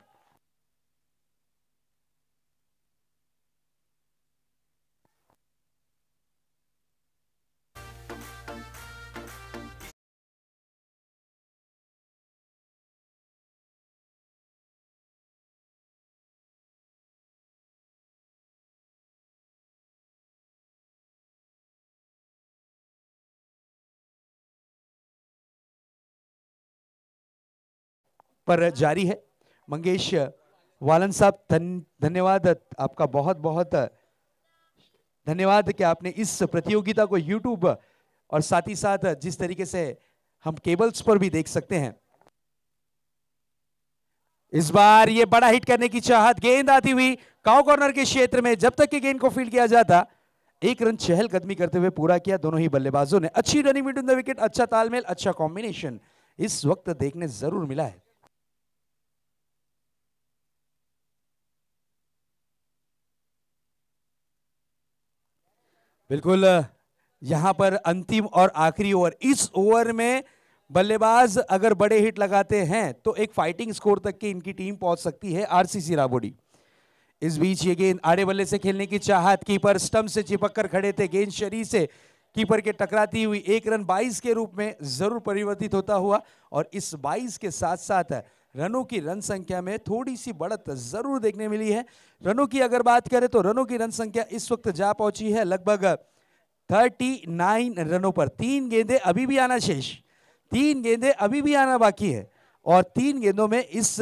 पर जारी है। मंगेश वालन साहब, धन्यवाद आपका, बहुत बहुत धन्यवाद कि आपने इस प्रतियोगिता को यूट्यूब और साथ ही साथ जिस तरीके से हम केबल्स पर भी देख सकते हैं। इस बार ये बड़ा हिट करने की चाहत, गेंद आती हुई काउ कॉर्नर के क्षेत्र में, जब तक कि गेंद को फील्ड किया जाता 1 रन चहलकदमी करते हुए पूरा किया दोनों ही बल्लेबाजों ने। अच्छी रनिंग बिटवीन द विकेट, अच्छा तालमेल, अच्छा कॉम्बिनेशन इस वक्त देखने जरूर मिला है। बिल्कुल यहां पर अंतिम और आखिरी ओवर, इस ओवर में बल्लेबाज अगर बड़े हिट लगाते हैं तो एक फाइटिंग स्कोर तक की इनकी टीम पहुंच सकती है, आरसीसी राबोडी। इस बीच ये गेंद आड़े बल्ले से खेलने की चाहत, कीपर स्टंप से चिपक कर खड़े थे, गेंद शरीर से कीपर के टकराती हुई एक रन 22 के रूप में जरूर परिवर्तित होता हुआ, और इस 22 के साथ साथ रनों की रन संख्या में थोड़ी सी बढ़त जरूर देखने मिली है। रनों की अगर बात करें तो रनों की रन संख्या इस वक्त जा पहुंची है लगभग 39 रनों पर। 3 गेंदें अभी भी आना शेष, 3 गेंदें अभी भी आना बाकी है, और 3 गेंदों में इस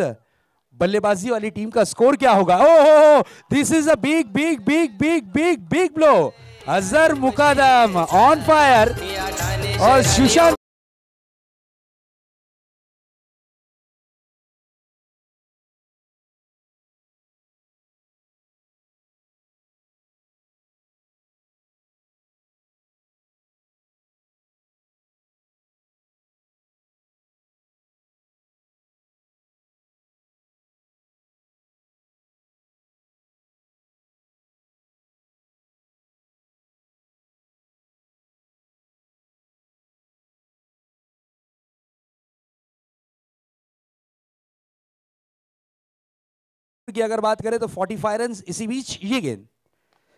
बल्लेबाजी वाली टीम का स्कोर क्या होगा। ओहो, this is a big big big big big big blow. Azhar Mukadam on fire, और सुशांत की अगर बात करें तो 45 रन। इसी बीच ये गेंद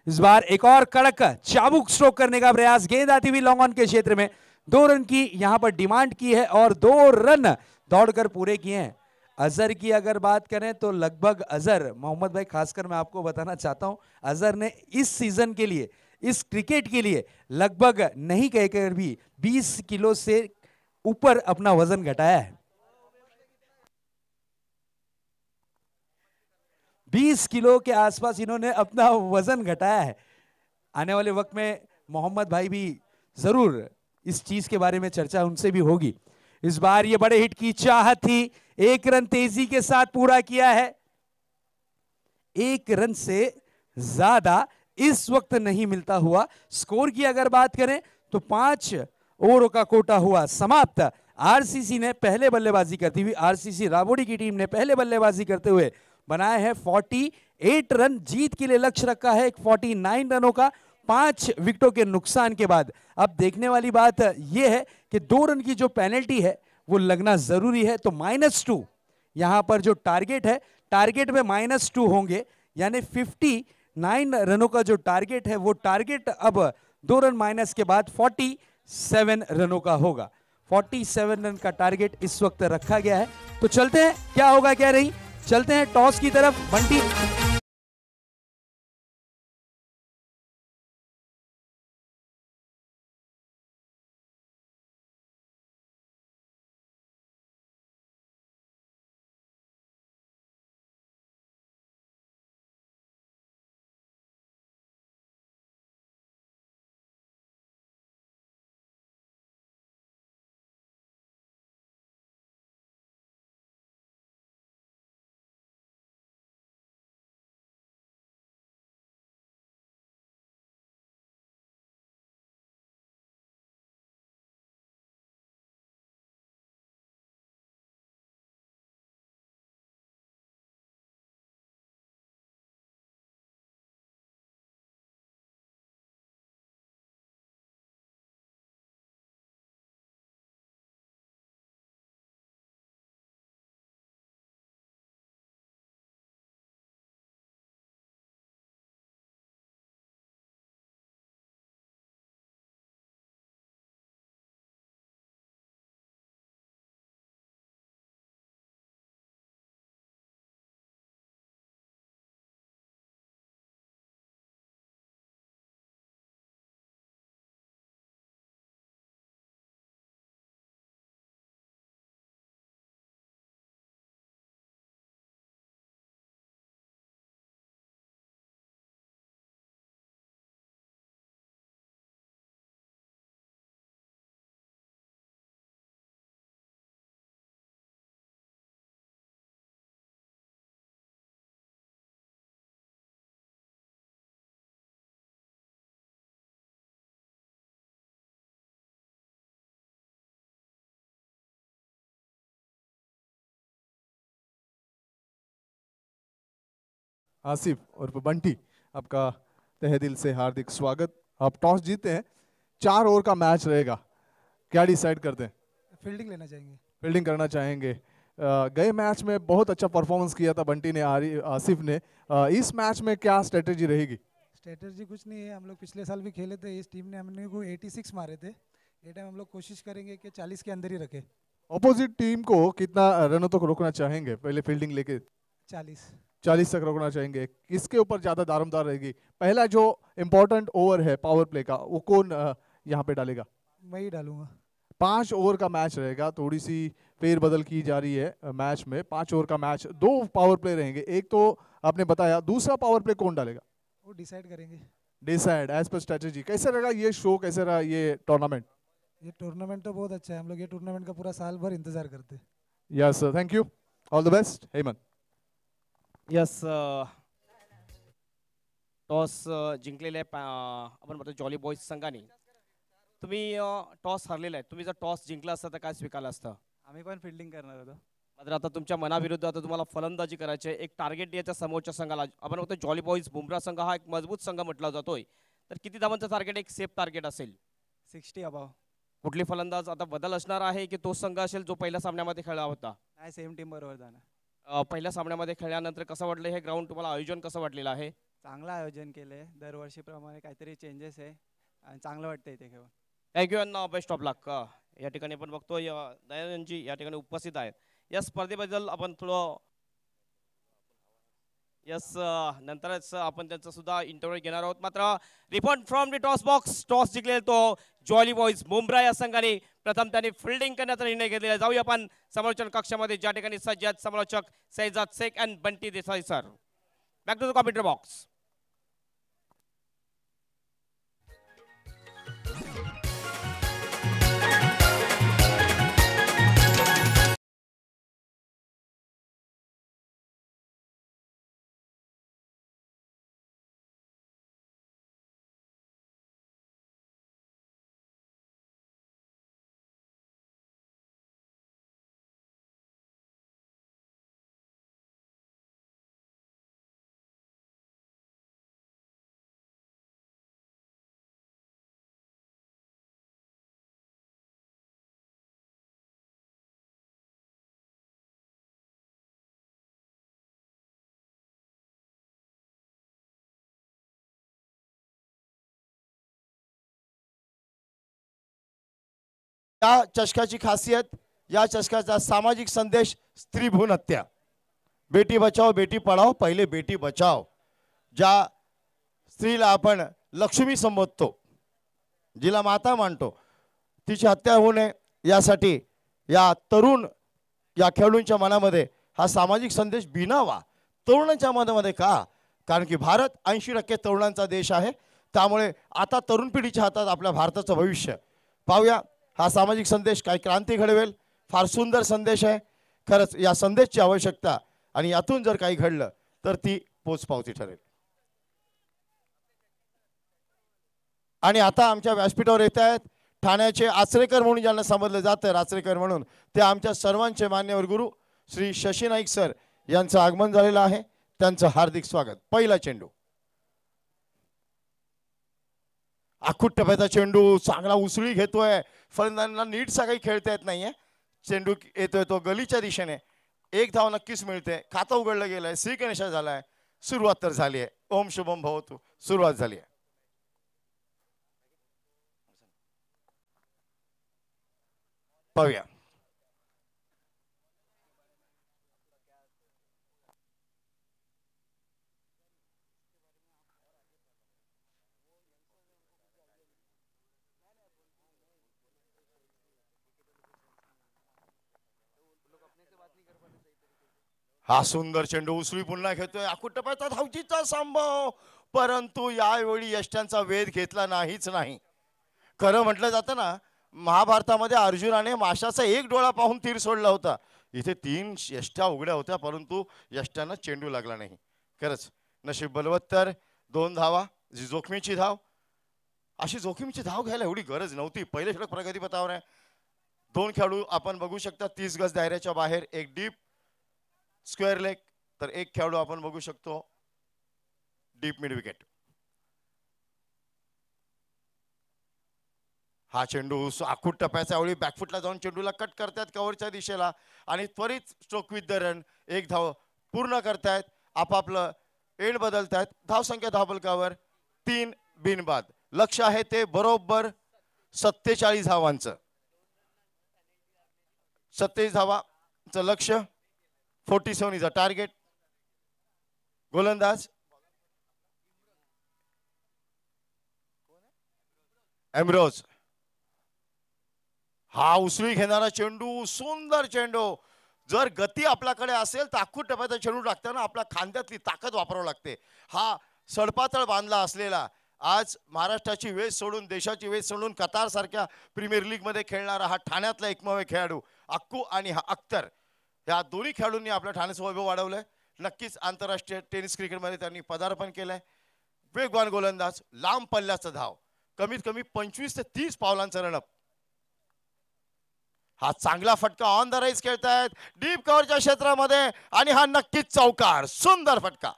इस बार एक और कड़क चाबुक स्ट्रोक करने का प्रयास, गेंद आती हुई लॉन्ग ऑन के क्षेत्र में। 2 रन की यहां पर डिमांड की है और 2 रन दौड़कर पूरे किए हैं। अजहर की अगर बात करें तो लगभग अजहर, मोहम्मद भाई खासकर मैं आपको बताना चाहता हूं, अजहर ने इस सीजन के लिए, इस क्रिकेट के लिए लगभग नहीं कहकर भी 20 किलो से ऊपर अपना वजन घटाया है। 20 किलो के आसपास इन्होंने अपना वजन घटाया है। आने वाले वक्त में मोहम्मद भाई भी जरूर इस चीज के बारे में चर्चा उनसे भी होगी। इस बार ये बड़े हिट की चाहत थी, 1 रन तेजी के साथ पूरा किया है। 1 रन से ज्यादा इस वक्त नहीं मिलता हुआ। स्कोर की अगर बात करें तो 5 ओवरों का कोटा हुआ समाप्त। आरसीसी ने पहले बल्लेबाजी करती हुई, आरसीसी राबोडी की टीम ने पहले बल्लेबाजी करते हुए बनाए हैं 48 रन। जीत के लिए लक्ष्य रखा है 49 रनों का 5 विकेटों के नुकसान के बाद। अब देखने वाली बात यह है कि 2 रन की जो पेनल्टी है वो लगना जरूरी है, तो -2 यहां पर जो टारगेट है, टारगेट में -2 होंगे, यानी 59 रनों का जो टारगेट है वो टारगेट अब 2 रन माइनस के बाद 47 रनों का होगा। 47 रन का टारगेट इस वक्त रखा गया है। तो चलते हैं, क्या होगा क्या नहीं, चलते हैं टॉस की तरफ। बंटी आसिफ और बंटी, आपका तहे दिल से हार्दिक स्वागत। आप टॉस जीते हैं, 4 ओवर का मैच रहेगा, क्या डिसाइड करते हैं? फील्डिंग लेना चाहेंगे। फील्डिंग करना चाहेंगे। गए मैच में बहुत अच्छा परफॉर्मेंस किया था बंटी ने, आसिफ ने। इस मैच में क्या स्ट्रेटेजी रहेगी? स्ट्रेटजी कुछ नहीं है, हम लोग पिछले साल भी खेले थे, इस टीम ने हमने को 86 मारे थे। ये टाइम हम लोग कोशिश करेंगे कि 40 के अंदर ही रखे। ऑपोजिट टीम को कितना रनों तक रोकना चाहेंगे पहले फील्डिंग लेके? 40। 40 तक रोकना चाहेंगे। किसके ऊपर ज्यादा दारोमदार रहेगी? पहला जो इम्पोर्टेंट ओवर है पावर प्ले का, वो कौन यहाँ पे डालेगा? मैं ही डालूंगा। 5 ओवर का मैच रहेगा, थोड़ी सी फेरबदल की जा रही है मैच में। 5 ओवर का मैच, 2 पावर प्ले रहेंगे, एक तो आपने बताया, दूसरा पावर प्ले कौन डालेगा? वो डिसाइड करेंगे। Decide as per strategy. कैसे रहेगा ये शो, कैसे रहा ये टूर्नामेंट? ये टूर्नामेंट तो बहुत अच्छा है, हम लोग ये टूर्नामेंट का पूरा साल भर इंतजार करते हैं। Yes sir, thank you, all the best. Hemant. Yes, toss जिंकलेले आपण म्हणतो जॉली बॉयज संघाने। तुम्ही टॉस हरलेला आहे, तुम्ही जर टॉस जिंकला असता तर काय स्वीकारलं असतं? आम्ही पण फिल्डिंग करणार होतो। मात्र आता तुमच्या मनाविरुद्ध आता तुम्हाला फलंदाजी करायची आहे। एक टार्गेट द्यायचं समोरच्या संघाला। आपण बघतो जॉली बॉयज बुमरा संघ हा एक मजबूत संघ म्हटला जातोय, तर किती धावांचं टार्गेट एक सेफ टार्गेट असेल? 60 अबाव। कुठली फलंदाज आता बदल असणार आहे की तो संघ असेल जो पहिल्या सामन्यामध्ये खेळला होता? नाही, सेम टीम बरोबर जाणार। पहिल्या सामन्यामध्ये खेळल्यानंतर कसं वाटलं हे ग्राउंड, तुम्हाला आयोजन कसं वाटलेलं आहे? चांगलं आयोजन केलंय, दरवर्षीप्रमाणे काहीतरी चेंजेस आहे आणि चांगलं वाटतंय इथे खेळून। Thank you and best of luck. या ठिकाणी आपण बघतोय दयानंदजी या ठिकाणी उपस्थित आहेत। या स्पर्धेबद्दल आपण थोडं यस नंतरच आपण त्यांचा सुद्धा इंटरव्ह्यू घेणार आहोत। मात्र report from the toss box, toss जिंकलेला तो जॉली बॉयज मुंब्रा या संघाने प्रथम त्यांनी फिल्डिंग करण्याचा निर्णय घेतलेला। जाऊया आपण समालोचन कक्षामध्ये, ज्या ठिकाणी सज्ज आहेत समालोचक Sajjad Shaikh and Bunty Desai sir. Back to the computer box. या चषकाची खासियत, या चषकाचा सामाजिक संदेश स्त्री भ्रूण हत्या। बेटी बचाओ बेटी पढाओ, पहिले बेटी बचाओ। ज्या स्त्रीला आपण लक्ष्मी संबोधतो, जिला माता मानतो, तिची हत्या होऊ नये यासाठी या तरुण या खेळाडूंच्या मनामध्ये हा सामाजिक संदेश बिनावा। तरुणांच्या मनामध्ये का? कारण की भारत 80% तरुणांचा देश आहे, त्यामुळे आता तरुण पिढीच्या हातात आपल्या भारताचं भविष्य। पाहूया हा सामाजिक संदेश काय क्रांती घडवेल। फार सुंदर संदेश आहे खरंच, या संदेशची आवश्यकता आणि यातून जर काही घडलं तर ती पोचपावती ठरेल। आणि आता आमच्या व्यासपीठावर येत आहेत ठाण्याचे आचरेकर म्हणून ज्यांना समजलं जातं, आचरेकर म्हणून, ते आमच्या सर्वांचे मान्यवर गुरु श्री शशी नाईक सर यांचं आगमन झालेलं आहे। त्यांचं हार्दिक स्वागत। पहिला चेंडू, आखूट टप्प्याचा चेंडू, चांगला उसळी घेतोय, फलंदाजांना नीट सा काही खेळता येत नाहीये। चेंडू येतोय तो गलीच्या दिशेने, एक धाव नक्कीच मिळते, खातं उघडलं गेलंय, श्रीगणेशा झालाय, सुरुवात तर झाली आहे। ओम शुभम भवतु, सुरुवात झाली आहे। पाहूया हा सुंदर चेंडू, उसळी पुन्हा घेतोय, आखूट टप्प्याचा धावचीचा संभव, परंतु यावेळी यष्ट्यांचा वेध घेतला नाहीच नाही। खरं म्हटलं जातं ना, महाभारतामध्ये अर्जुनाने माशाचा एक डोळा पाहून तीर सोडला होता, इथे 3 यष्ट्या उघड्या होत्या परंतु यष्ट्यांना चेंडू लागला नाही। खरंच नशीब बलवत्तर, 2 धावा, जोखमीची धाव। अशी जोखमीची धाव घ्यायला एवढी गरज नव्हती। पहिले षटक प्रगतीपथावर आहे, 2 खेळाडू आपण बघू शकता 30 गज दायऱ्याच्या बाहेर, एक डीप स्क्वेअर लेग, तर एक खेळाडू आपण बघू शकतो डीप मिड विकेट। हा चेंडू आखूट टप्प्याच्या वेळी बॅकफुटला जाऊन चेंडूला कट करतात कव्हरच्या दिशेला आणि त्वरित स्ट्रोक विथ द रन, एक धाव पूर्ण करतायत, आपापलं एंड बदलतायत। धाव संख्या धावफलकावर 3 बिनबाद. लक्ष आहे ते बरोबर 47 धावांचं. 27 धावांचं लक्ष. 47 इज अ टार्गेट. गोलंदाज एम्ब्रोज. हा उसळी घेणारा चेंडू, सुंदर चेंडू. जर गती आपल्याकडे असेल तर आखूड टप्प्याचा चेंडू टाकताना आपल्या खांद्यातली ताकद वापरावी लागते. हा सडपातळ बांधला असलेला, आज महाराष्ट्राची वेस सोडून, देशाची वेस सोडून कतार सारख्या प्रीमियर लीग मध्ये खेळणारा हा ठाण्यातला एकमेव खेळाडू अक्कू आणि हा अख्तर, या दोन्ही खेळाडूंनी आपल्या ठाण्याचं वैभव वाढवलंय. नक्कीच आंतरराष्ट्रीय टेनिस क्रिकेटमध्ये त्यांनी पदार्पण केलंय. वेगवान गोलंदाज, लांब पल्ल्याचा धाव, कमीत कमी 25 ते 30 पावलांचा रनअप. हा चांगला फटका ऑन द राईज खेळतायत डीप कव्हरच्या क्षेत्रामध्ये आणि हा नक्कीच चौकार. सुंदर फटका.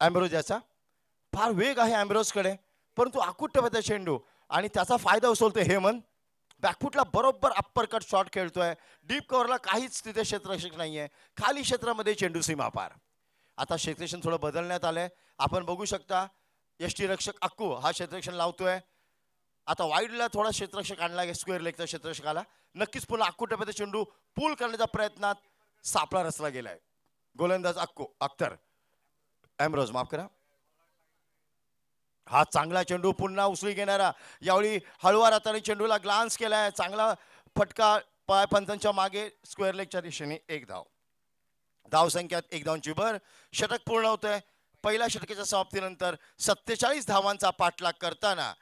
एम्ब्रोज याचा फार वेग आहे एम्ब्रोजकडे, परंतु आखूड टप्प्याचा चेंडू आणि त्याचा फायदा उचलतोय हेमंत. बॅकफुटला बरोबर अप्पर कट शॉट खेळतोय. डीप कव्हरला काहीच तिथे क्षेत्ररक्षक नाहीये. खाली क्षेत्रामध्ये चेंडू सीमा पार. आता क्षेत्ररक्षण थोडं बदलण्यात आलंय. आपण बघू शकता यष्टीरक्षक अक्कू हा क्षेत्ररक्षण लावतोय. आता वाईडला थोडा क्षेत्ररक्षक आणला, स्क्वेअर लेगचा क्षेत्ररक्षक आला. नक्कीच पुन्हा आखूड टप्प्याचा चेंडू पूल करण्याच्या प्रयत्नात सापळा रचला गेलाय. गोलंदाज अक्कू, अख्तर, एम्ब्रोज माफ करा. हा चांगला चेंडू पुन्हा उसळी घेणारा, यावेळी हळवा हाताने चेंडूला ग्लान्स केलाय. चांगला फटका पाय पंचांच्या मागे स्क्वेअर लेगच्या दिशेने. 1 धाव. धाव संख्यात 1 धावांची भर. षटक पूर्ण होतंय. पहिल्या षटकाच्या समाप्तीनंतर 47 धावांचा पाठलाग करताना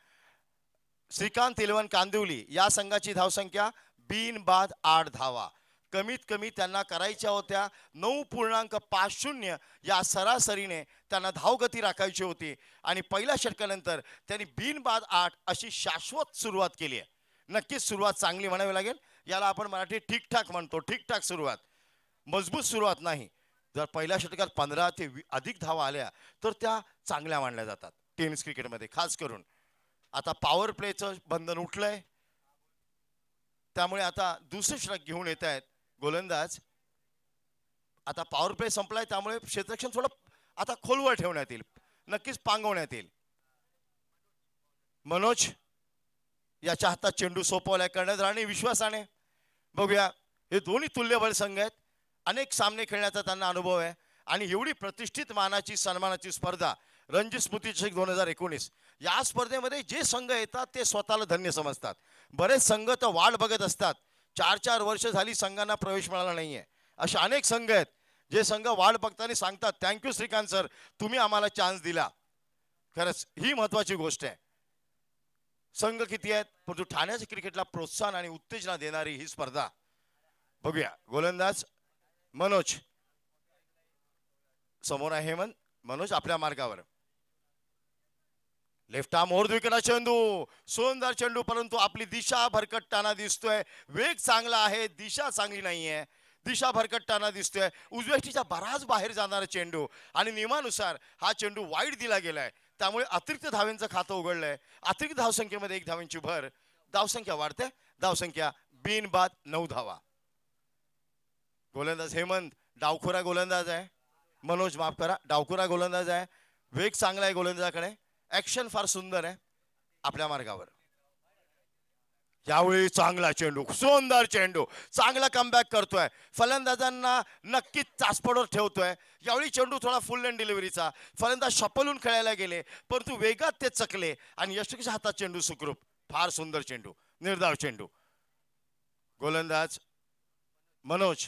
श्रीकांत इलेव्हन कांदिवली या संघाची धावसंख्या बिनबाद 8 धावा. कमीत कमी त्यांना करायच्या होत्या 9.50 या सरासरीने त्यांना धावगती राखायची होती आणि पहिल्या षटकानंतर त्यांनी बिनबाद 8 अशी शाश्वत सुरुवात केली आहे. नक्कीच सुरुवात चांगली म्हणावी लागेल. याला आपण मराठी ठीकठाक म्हणतो. ठीकठाक सुरुवात, मजबूत सुरुवात नाही. जर पहिल्या षटकात 15 ते अधिक धावा आल्या तर त्या चांगल्या मानल्या जातात टेनिस क्रिकेटमध्ये खास करून. आता पॉवर प्लेचं बंधन उठलंय, त्यामुळे आता दुसरे षटक घेऊन येत आहेत गोलंदाज. आता पॉवर प्ले संपलाय, त्यामुळे क्षेत्ररक्षण थोडं आता खोलवर ठेवण्यात येईल, नक्कीच पांगवण्यात येईल. मनोज याच्या हातात चेंडू सोपवलाय कर्णधाराने विश्वासाने. बघूया, हे दोन्ही तुल्यबळ संघ आहेत. अनेक सामने खेळण्याचा त्यांना अनुभव आहे आणि एवढी प्रतिष्ठित मानाची सन्मानाची स्पर्धा रणजी स्मृती चषक 2019, या स्पर्धेमध्ये जे संघ येतात ते स्वतःला धन्य समजतात. बरेच संघ तर वाट बघत असतात. 4-4 वर्ष झाली संघांना प्रवेश मिळाला नाहीये. असे अनेक संघ आहेत जे संघ वाट बघताना सांगतात थँक्यू श्रीकांत सर, तुम्ही आम्हाला चान्स दिला. खरंच ही महत्वाची गोष्ट आहे. संघ किती आहेत, परंतु ठाण्याच्या क्रिकेटला प्रोत्साहन आणि उत्तेजना देणारी ही स्पर्धा. बघूया, गोलंदाज मनोज समोर आहे हेमंत. मनोज आपल्या मार्गावर, left arm over the wicket चेंडू, सुंदर चेंडू, परंतु आपली दिशा भरकटताना दिसतोय. वेग चांगला आहे, दिशा चांगली नाहीये. दिशा भरकटताना दिसतोय. उजव्याष्टीच्या बराच बाहेर जाणारा चेंडू आणि नियमानुसार हा चेंडू वाईड दिला गेलाय, त्यामुळे अतिरिक्त धावांचं खातं उघडलंय. अतिरिक्त धावसंख्येमध्ये 1 धावांची भर. धावसंख्या वाढते. धावसंख्या बिनबाद 9 धावा. गोलंदाज हेमंत डावखुरा गोलंदाज आहे. मनोज माफ करा, डावखुरा गोलंदाज आहे. वेग चांगला आहे गोलंदाजाकडे. ऍक्शन फार सुंदर आहे. आपल्या मार्गावर यावेळी चांगला चेंडू, सुंदर चेंडू, चांगला कमबॅक करतोय. फलंदाजांना नक्कीच चाचपडवर ठेवतोय. यावेळी चेंडू थोडा फुल लेन डिलिव्हरीचा. फलंदाज शपलून खेळायला गेले, परंतु वेगात ते चकले आणि यष्टीच्या हातात चेंडू सुखरूप. फार सुंदर चेंडू, निर्धाव चेंडू. गोलंदाज मनोज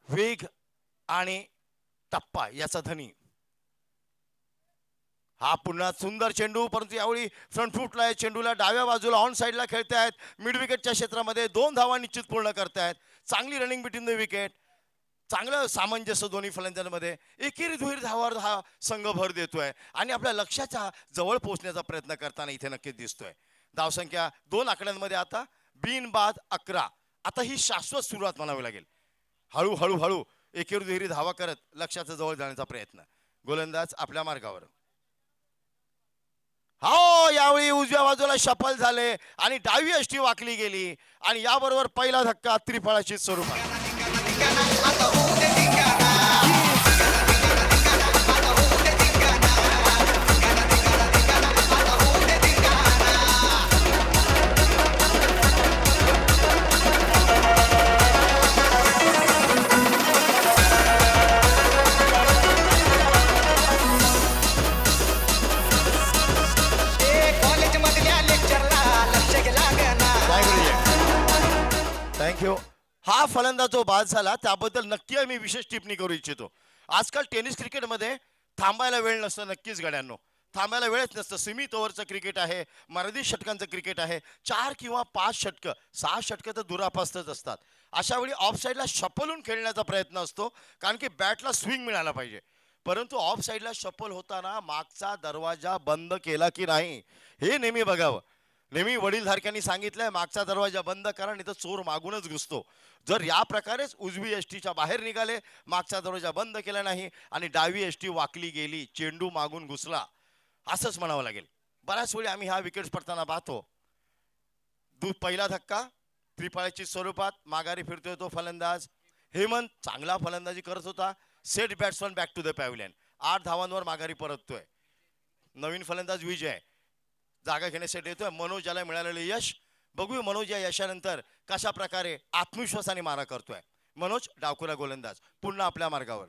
वेग आणि टप्पा याचा धनी. हा पुन्हा सुंदर चेंडू, परंतु यावेळी फ्रंट फुटला आहे. चेंडूला डाव्या बाजूला ऑन साइडला खेळतायत. मिड विकेटच्या क्षेत्रामध्ये 2 धावा निश्चित पूर्ण करतायत. चांगली रनिंग बिटवीन द विकेट, चांगलं सामंजस्य दोन्ही फलंदाजांमध्ये. एकेरी दुहेरी धावावर हा संघ भर देतोय आणि आपल्या लक्ष्याच्या जवळ पोहोचण्याचा प्रयत्न करताना इथे नक्कीच दिसतोय. धावसंख्या 2 आकड्यांमध्ये आता बिनबाद 11. आता ही शाश्वत सुरुवात म्हणावी लागेल. हळूहळू हळू एकेरी दुहेरी धावा करत लक्ष्याच्या जवळ जाण्याचा प्रयत्न. गोलंदाज आपल्या मार्गावर. हो, यावेळी उजव्या बाजूला शफल झाले आणि डावी यष्टी वाकली गेली आणि याबरोबर पहिला धक्का त्रिफळाची स्वरूपात. थँक्यू. हा फलंदाज जो बाद झाला त्याबद्दल नक्की आम्ही विशेष टिप्पणी करू इच्छितो. आजकाल टेनिस क्रिकेटमध्ये थांबायला वेळ नसतं. नक्कीच गड्यांनो, थांबायला वेळच नसतं. सीमित ओव्हरचं क्रिकेट आहे, मर्यादित षटकांचं क्रिकेट आहे. 4 किंवा 5 षटकं, 6 षटकं तर दुरापास्तच असतात. अशा वेळी ऑफ साईडला शपलून खेळण्याचा प्रयत्न असतो, कारण की बॅटला स्विंग मिळाला पाहिजे. परंतु ऑफ साईडला शपल होताना मागचा दरवाजा बंद केला की नाही हे नेहमी बघावं. नेहमी वडीलधारक्यांनी सांगितलंय मागचा दरवाजा बंद करा, नाही तर चोर मागूनच घुसतो. जर या प्रकारेच उजवी यष्टीच्या बाहेर निघाले, मागचा दरवाजा बंद केला नाही आणि डावी यष्टी वाकली गेली, चेंडू मागून घुसला, असंच म्हणावं लागेल. बऱ्याच वेळी आम्ही हा विकेट्स पडताना पाहतो. पहिला धक्का त्रिफळाची स्वरूपात माघारी फिरतोय तो फलंदाज हेमंत. चांगला फलंदाजी करत होता. Set batsman back to the pavilion. 8 धावांवर माघारी परततोय. नवीन फलंदाज विजय जागा घेण्यासाठी येतोय. मनोज याला मिळालेलं यश बघूया. मनोज या यशानंतर कशा प्रकारे आत्मविश्वासाने मारा करतोय. मनोज डावखुरा गोलंदाज पुन्हा आपल्या मार्गावर.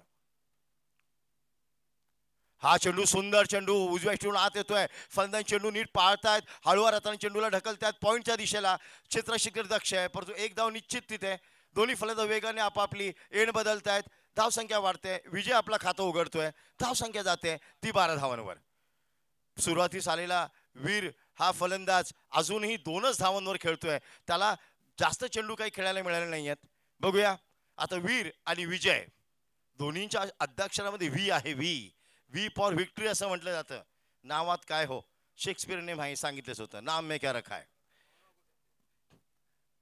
हा चेंडू सुंदर चेंडू उजव्या यष्टीवरून आत येतोय. फलंदाज चेंडू नीट पाळतायत, हळूवार हाताने चेंडूला ढकलतायत पॉईंटच्या दिशेला. क्षेत्रशिखर दक्ष आहे, परंतु एक धाव निश्चित तिथे. दोन्ही फलंदाज वेगाने आपापली एंड बदलतायत. धावसंख्या वाढते. विजय आपला खातं उघडतोय. धावसंख्या जाते ती 12 धावांवर. सुरुवातीस आलेला वीर हा फलंदाज अजूनही 2च धावांवर खेळतोय. त्याला जास्त चेंडू काही खेळायला मिळाले नाहीयेत. बघूया आता वीर आणि विजय दोन्हींच्या अध्याक्षरामध्ये व्ही आहे. व्ही फॉर विक्ट्री असं म्हटलं जातं. नावात काय हो, शेक्सपियरने माहिती सांगितलंच होतं, नाम में क्या रखा है.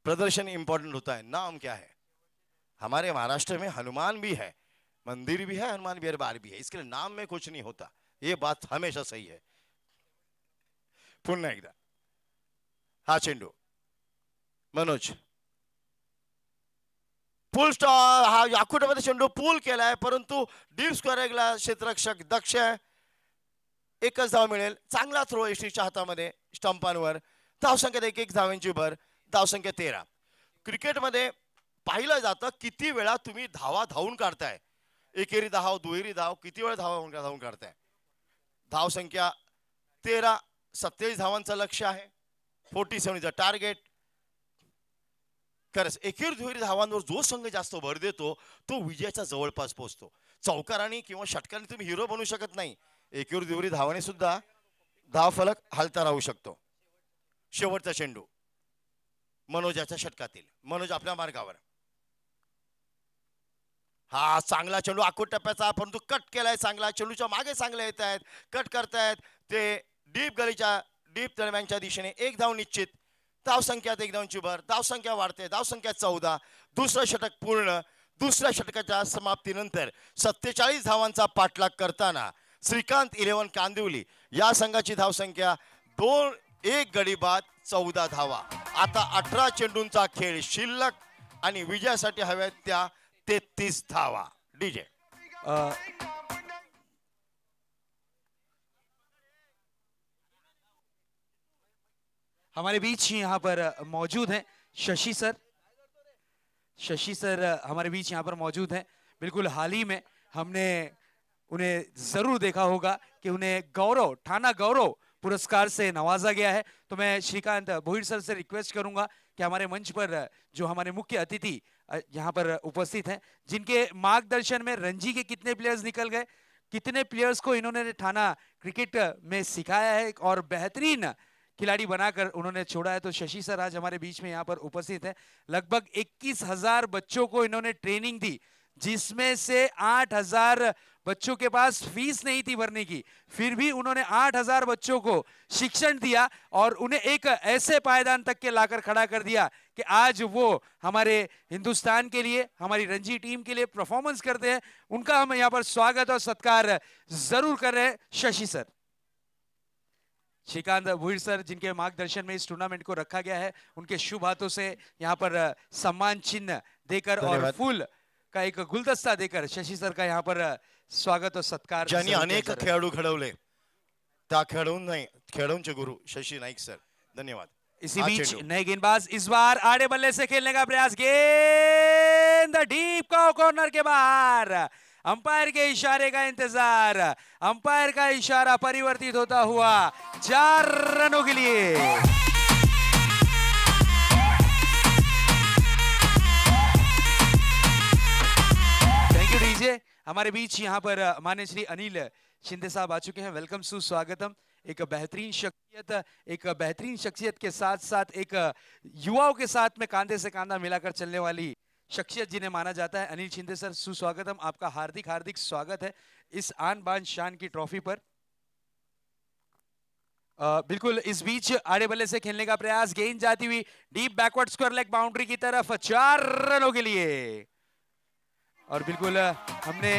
प्रदर्शन इंपॉर्टेंट होता है, नाम क्या है. हमारे महाराष्ट्र में हनुमान भी है, मंदिर भी है, हनुमान बिहार बार भी है, इसके लिए नाम में कुछ नहीं होता. ये बात हमेशा सही है. पुन्हा एकदा हा चेंडू मनोज फुल स्टॉप. हा याकुटामध्ये चेंडू पूल केलाय, परंतु डीप स्क्वेअरला क्षेत्ररक्षक दक्ष आहे. एकच धाव मिळेल. चांगला थ्रो यष्टीच्या हातामध्ये स्टंपांवर. धावसंख्येत 1 धावांची भर. धावसंख्या 13. क्रिकेटमध्ये पाहिलं जातं किती वेळा तुम्ही धावा धावून काढताय. एकेरी धाव, दुहेरी धाव, किती वेळा धावून काढताय. धावसंख्या 13. 27 धावांचं लक्ष आहे. 47चं टार्गेट. खरंच एकेरी दुहेरी धावांवर जो संघ जास्त भर देतो तो विजयाच्या जवळपास पोहोचतो. चौकारांनी किंवा षटकांनी तुम्ही हिरो बनू शकत नाही. एकेरी दुहेरी धावाने सुद्धा धाव फलक हलता राहू शकतो. शेवटचा चेंडू मनोजाच्या षटकातील. मनोज आपल्या मार्गावर. हा चांगला चेंडू आखूट टप्प्याचा, परंतु कट केलाय. चांगला चेंडूच्या मागे चांगले येत आहेत, कट करतायत ते डीप गलीच्या डीप दरम्यानच्या दिशेने. 1 धाव निश्चित. धावसंख्यात 1 धावांची भर. धावसंख्या वाढते. धावसंख्या 14. दुसरं षटक पूर्ण. दुसऱ्या षटकाच्या समाप्तीनंतर 47 धावांचा पाठलाग करताना श्रीकांत 11 कांदिवली या संघाची धावसंख्या 2-1 गडी बाद 14 धावा. आता 18 चेंडूंचा खेळ शिल्लक आणि विजयासाठी हव्यात त्या 33 धावा. डीजे हमारे बीच यहाँ पर मौजूद हैं शशि सर. शशि सर हमारे बीच यहाँ पर मौजूद हैं. बिल्कुल हाल ही में हमने उन्हें जरूर देखा होगा कि उन्हें ठाना गौरव पुरस्कार से नवाजा गया है. तो मैं श्रीकांत भोईर सर से रिक्वेस्ट करूंगा कि हमारे मंच पर जो हमारे मुख्य अतिथि यहाँ पर उपस्थित हैं, जिनके मार्गदर्शन में रणजी के कितने प्लेयर्स निकल गए, कितने प्लेयर्स को इन्होंने ठाना क्रिकेट में सिखाया है और बेहतरीन खिलाड़ी बनाकर उन्होंने छोड़ा है. तो शशि सर आज हमारे बीच में यहाँ पर उपस्थित है. लगभग 21,000 बच्चों को इन्होंने ट्रेनिंग दी, जिसमें से 8,000 बच्चों के पास फीस नहीं थी भरने की, फिर भी उन्होंने 8,000 बच्चों को शिक्षण दिया और उन्हें एक ऐसे पायदान तक के लाकर खड़ा कर दिया कि आज वो हमारे हिंदुस्तान के लिए, हमारी रणजी टीम के लिए परफॉर्मेंस करते हैं। उनका हम यहाँ पर स्वागत और सत्कार जरूर कर रहे हैं। शशि सर, श्रीकांत भुईर सर, जिनके मार्गदर्शन में इस टूर्नामेंट को रखा गया है, उनके शुभ हाथों से यहाँ पर सम्मान चिन्ह देकर और फूल का एक गुलदस्ता देकर शशि सर का यहाँ पर स्वागत और सत्कार। ज्यांनी अनेक खेळाडू घडवले त्या खेळाडूंचे गुरु शशि नाईक सर, धन्यवाद। इसी बीच नए गेंदबाज इस बार आड़े बल्ले से खेलने का प्रयास, गेंद डीप का कॉर्नर के बाहर, अंपायर के इशारे का इंतजार, अंपायर का इशारा परिवर्तित होता हुआ 4 रनों के लिए। Thank you DJ. हमारे बीच यहाँ पर मान्य श्री अनिल शिंदे साहब आ चुके हैं। वेलकम, सुस्वागतम। एक बेहतरीन शख्सियत के साथ साथ एक युवाओं के साथ में कांधे से कांधा मिलाकर चलने वाली शख्सियत जिन्हें माना जाता है। अनिल शिंदे सर, सुस्वागतम, आपका हार्दिक हार्दिक स्वागत है इस आन बान शान की ट्रॉफी पर। बिल्कुल इस बीच आड़े बल्ले से खेलने का प्रयास, गेंद जाती हुई deep backward square leg boundary की तरफ, 4 रनों के लिए। और बिल्कुल हमने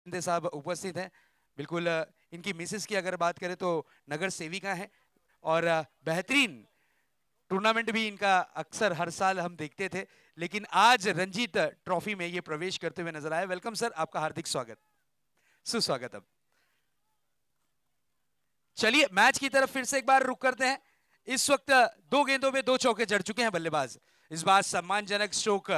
शिंदे साहब उपस्थित हैं। बिल्कुल इनकी मिसेस की अगर बात करें तो नगर सेविका है और बेहतरीन टूर्नामेंट भी इनका अक्सर हर साल हम देखते थे, लेकिन आज रंजीत ट्रॉफी में ये प्रवेश करते हुए नजर आए। वेलकम सर, आपका हार्दिक स्वागत, सुस्वागतम। चलिए मैच की तरफ फिर से एक बार रुक करते हैं। इस वक्त 2 गेंदों में 2 चौके जड़ चुके हैं बल्लेबाज। इस बार सम्मानजनक स्ट्रोक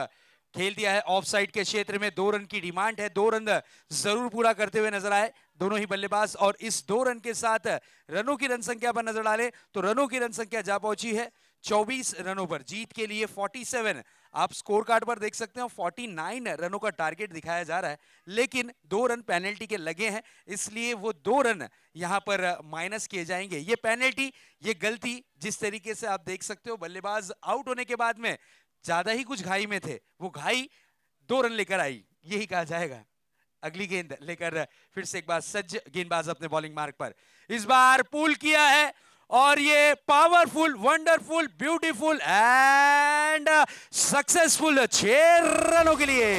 खेल दिया है ऑफ साइड के क्षेत्र में। 2 रन की डिमांड है, 2 रन जरूर पूरा करते हुए नजर आए दोनों ही बल्लेबाज। और इस 2 रन के साथ रनों की रन संख्या पर नजर डालें तो रनों की रन संख्या जा पहुंची है 24 रनों पर। जीत के लिए 47, आप स्कोर कार्ड पर देख सकते हो 49 रनों का टारगेट दिखाया जा रहा है, लेकिन 2 रन पेनल्टी के लगे हैं, इसलिए वो 2 रन यहां पर माइनस किए जाएंगे। ये पेनल्टी, ये गलती, जिस तरीके से आप देख सकते हो बल्लेबाज आउट होने के बाद में ज्यादा ही कुछ घाई में थे, वो घाई 2 रन लेकर आई, यही कहा जाएगा। अगली गेंद लेकर फिर से एक बार सज्ज गेंदबाज अपने बॉलिंग मार्ग पर, इस बार पुल किया है और ये powerful, wonderful, beautiful and successful 6 रनों के लिए।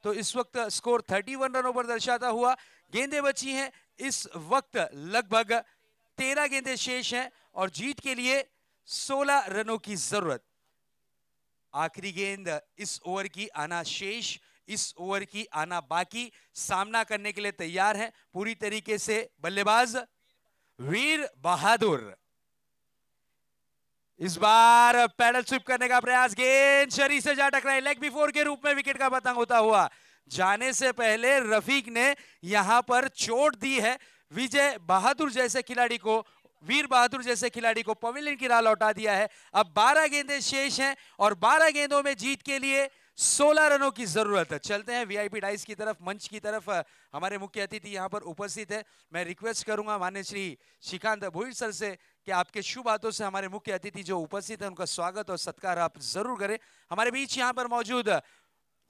तो इस वक्त स्कोर 31 रनों पर दर्शाता हुआ। गेंदें बची हैं इस वक्त लगभग 13 गेंदें शेष हैं और जीत के लिए 16 रनों की जरूरत। आखिरी गेंद इस ओवर की आना शेष, इस ओवर की आना बाकी। सामना करने के लिए तैयार है पूरी तरीके से बल्लेबाज वीर बहादुर। इस बार पैडल स्विप करने का प्रयास, गेंद शरीर से जा टकराई, लेग बिफोर के रूप में विकेट का पतंग होता हुआ जाने से पहले रफीक ने यहां पर चोट दी है विजय बहादुर जैसे खिलाड़ी को, वीर बहादुर जैसे खिलाड़ी को पवेलियन की राह लौटा दिया है। अब 12 गेंदें शेष हैं और 12 गेंदों में जीत के लिए 16 रनों की जरूरत है। चलते हैं वीआईपी डाइस की तरफ, मंच की तरफ। हमारे मुख्य अतिथि यहां पर उपस्थित है। मैं रिक्वेस्ट करूंगा माननीय श्री श्रीकांत भोईर सर से कि आपके शुभ हाथों से हमारे मुख्य अतिथि जो उपस्थित है उनका स्वागत और सत्कार आप जरूर करें। हमारे बीच यहां पर मौजूद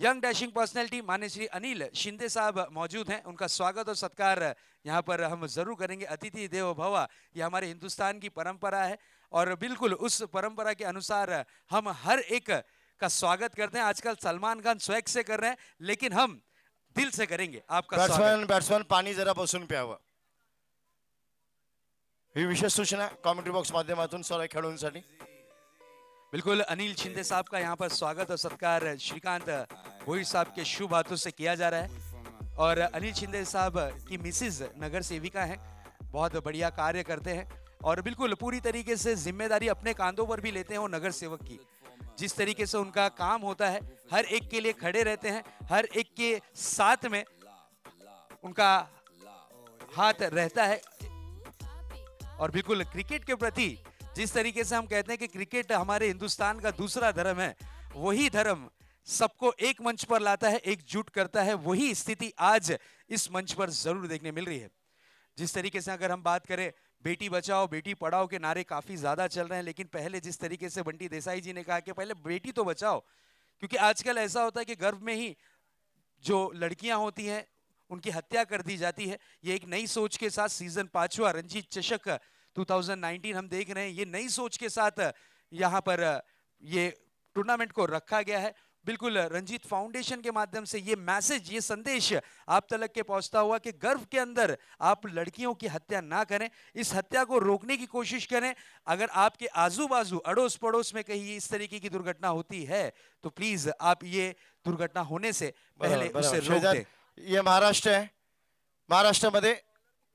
यंग डैशिंग पर्सनैलिटी माननीय श्री अनिल शिंदे साहब मौजूद हैं, उनका स्वागत और सत्कार यहाँ पर हम जरूर करेंगे। अतिथि देवो भव, ये हमारे हिंदुस्तान की परंपरा है और बिल्कुल उस परंपरा के अनुसार हम हर एक का स्वागत करते हैं। आजकल सलमान खान स्वैग से कर रहे हैं, लेकिन हम दिल से करेंगे आपका स्वागत। बॅट्समॅन पाणी जरा बसून प्यावं, ही विशेष सूचना कॉमेंट्री बॉक्स माध्यमातून सर्व खेळाडूंसाठी। बिल्कुल अनिल शिंदे साहब का यहाँ पर स्वागत और सत्कार श्रीकांत भोई साहब के शुभ हाथों से किया जा रहा है और अनिल शिंदे साहब की मिसेज नगर सेविका हैं, बहुत बढ़िया कार्य करते हैं और बिल्कुल पूरी तरीके से जिम्मेदारी अपने कांधों पर भी लेते हैं वो नगर सेवक की। जिस तरीके से उनका काम होता है, हर एक के लिए खड़े रहते हैं, हर एक के साथ में उनका हाथ रहता है और बिल्कुल क्रिकेट के प्रति जिस तरीके से हम कहते हैं कि क्रिकेट हमारे हिंदुस्तान का दूसरा धर्म है, वही धर्म सबको एक मंच पर लाता है, एकजुट करता है, वही स्थिति आज इस मंच पर जरूर देखने मिल रही है। जिस तरीके से अगर हम बात करें बेटी बचाओ बेटी पढ़ाओ के नारे काफी ज्यादा चल रहे हैं, लेकिन पहले जिस तरीके से बंटी देसाई जी ने कहा कि पहले बेटी तो बचाओ, क्योंकि आजकल ऐसा होता है कि गर्भ में ही जो लड़कियां होती हैं उनकी हत्या कर दी जाती है। ये एक नई सोच के साथ सीजन 5वां रणजी चषक 2019 हम देख रहे हैं, ये नई सोच के साथ यहाँ पर ये टूर्नामेंट को रखा गया है। बिल्कुल रंजीत फाउंडेशन के माध्यम से ये मैसेज, ये संदेश आप तक के पहुंचता हुआ कि गर्भ के अंदर आप लड़कियों की हत्या ना करें, इस हत्या को रोकने की कोशिश करें। अगर आपके आजू बाजू अड़ोस पड़ोस में कहीं इस तरीके की दुर्घटना होती है तो प्लीज आप ये दुर्घटना होने से पहले उसे रोक दें। ये महाराष्ट्र आहे, महाराष्ट्रामध्ये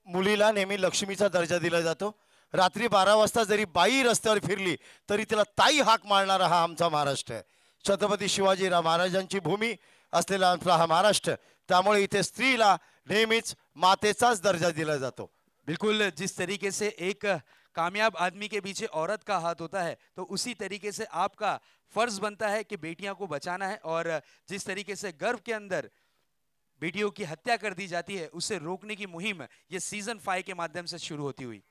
मुलीला नेहमी लक्ष्मीचा दर्जा दिला जातो। रात्री 12 वाजता जरी बाई रस्त्यावर फिरली तरी तिला ताई हाक मारणारा हा आमचा महाराष्ट्र आहे। छत्रपती शिवाजी महाराजांची भूमी असलेला आमचा हा महाराष्ट्र, त्यामुळे इथे स्त्रीला नेहमीच मातेचाच दर्जा दिला जातो। बिल्कुल जिस तरीके से एक कामयाब आदमी के पीछे औरत का हाथ होता है, तो उसी तरीके से आपका फर्ज बनता है कि बेटियां को बचाना है और जिस तरीके से गर्भ के अंदर बेटियों की हत्या कर दी जाती है उसे रोकने की मुहिम ये सीजन 5 के माध्यम से शुरू होती हुई।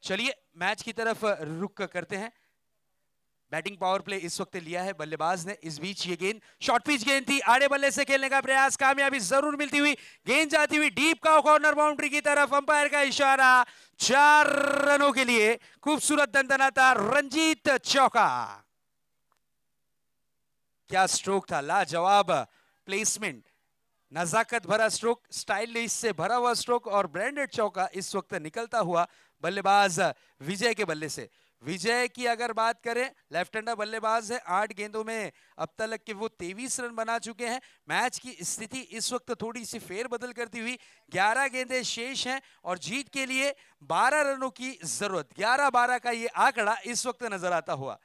चलिए मैच की तरफ रुख करते हैं। बैटिंग पावर प्ले इस वक्त लिया है बल्लेबाज ने। इस बीच ये गेंद शॉर्ट पिच गेंद थी, आड़े बल्ले से खेलने का प्रयास, कामयाबी जरूर मिलती हुई, गेंद जाती हुई डीप का कॉर्नर बाउंड्री की तरफ, अंपायर का इशारा, 4 रनों के लिए खूबसूरत दंदनाता रंजीत चौका। क्या स्ट्रोक था, लाजवाब प्लेसमेंट, नजाकत भरा स्ट्रोक, स्टाइलिश से भरा हुआ स्ट्रोक और ब्रांडेड चौका इस वक्त निकलता हुआ बल्लेबाज विजय के बल्ले से। विजय की अगर बात करें, लेफ्ट हैंडर बल्लेबाज है, 8 गेंदों में अब तक के वो 23 रन बना चुके हैं। मैच की स्थिति इस वक्त थोड़ी सी फेर बदल करती हुई 11 गेंदें शेष हैं और जीत के लिए 12 रनों की जरूरत। 11-12 का ये आंकड़ा इस वक्त नजर आता हुआ,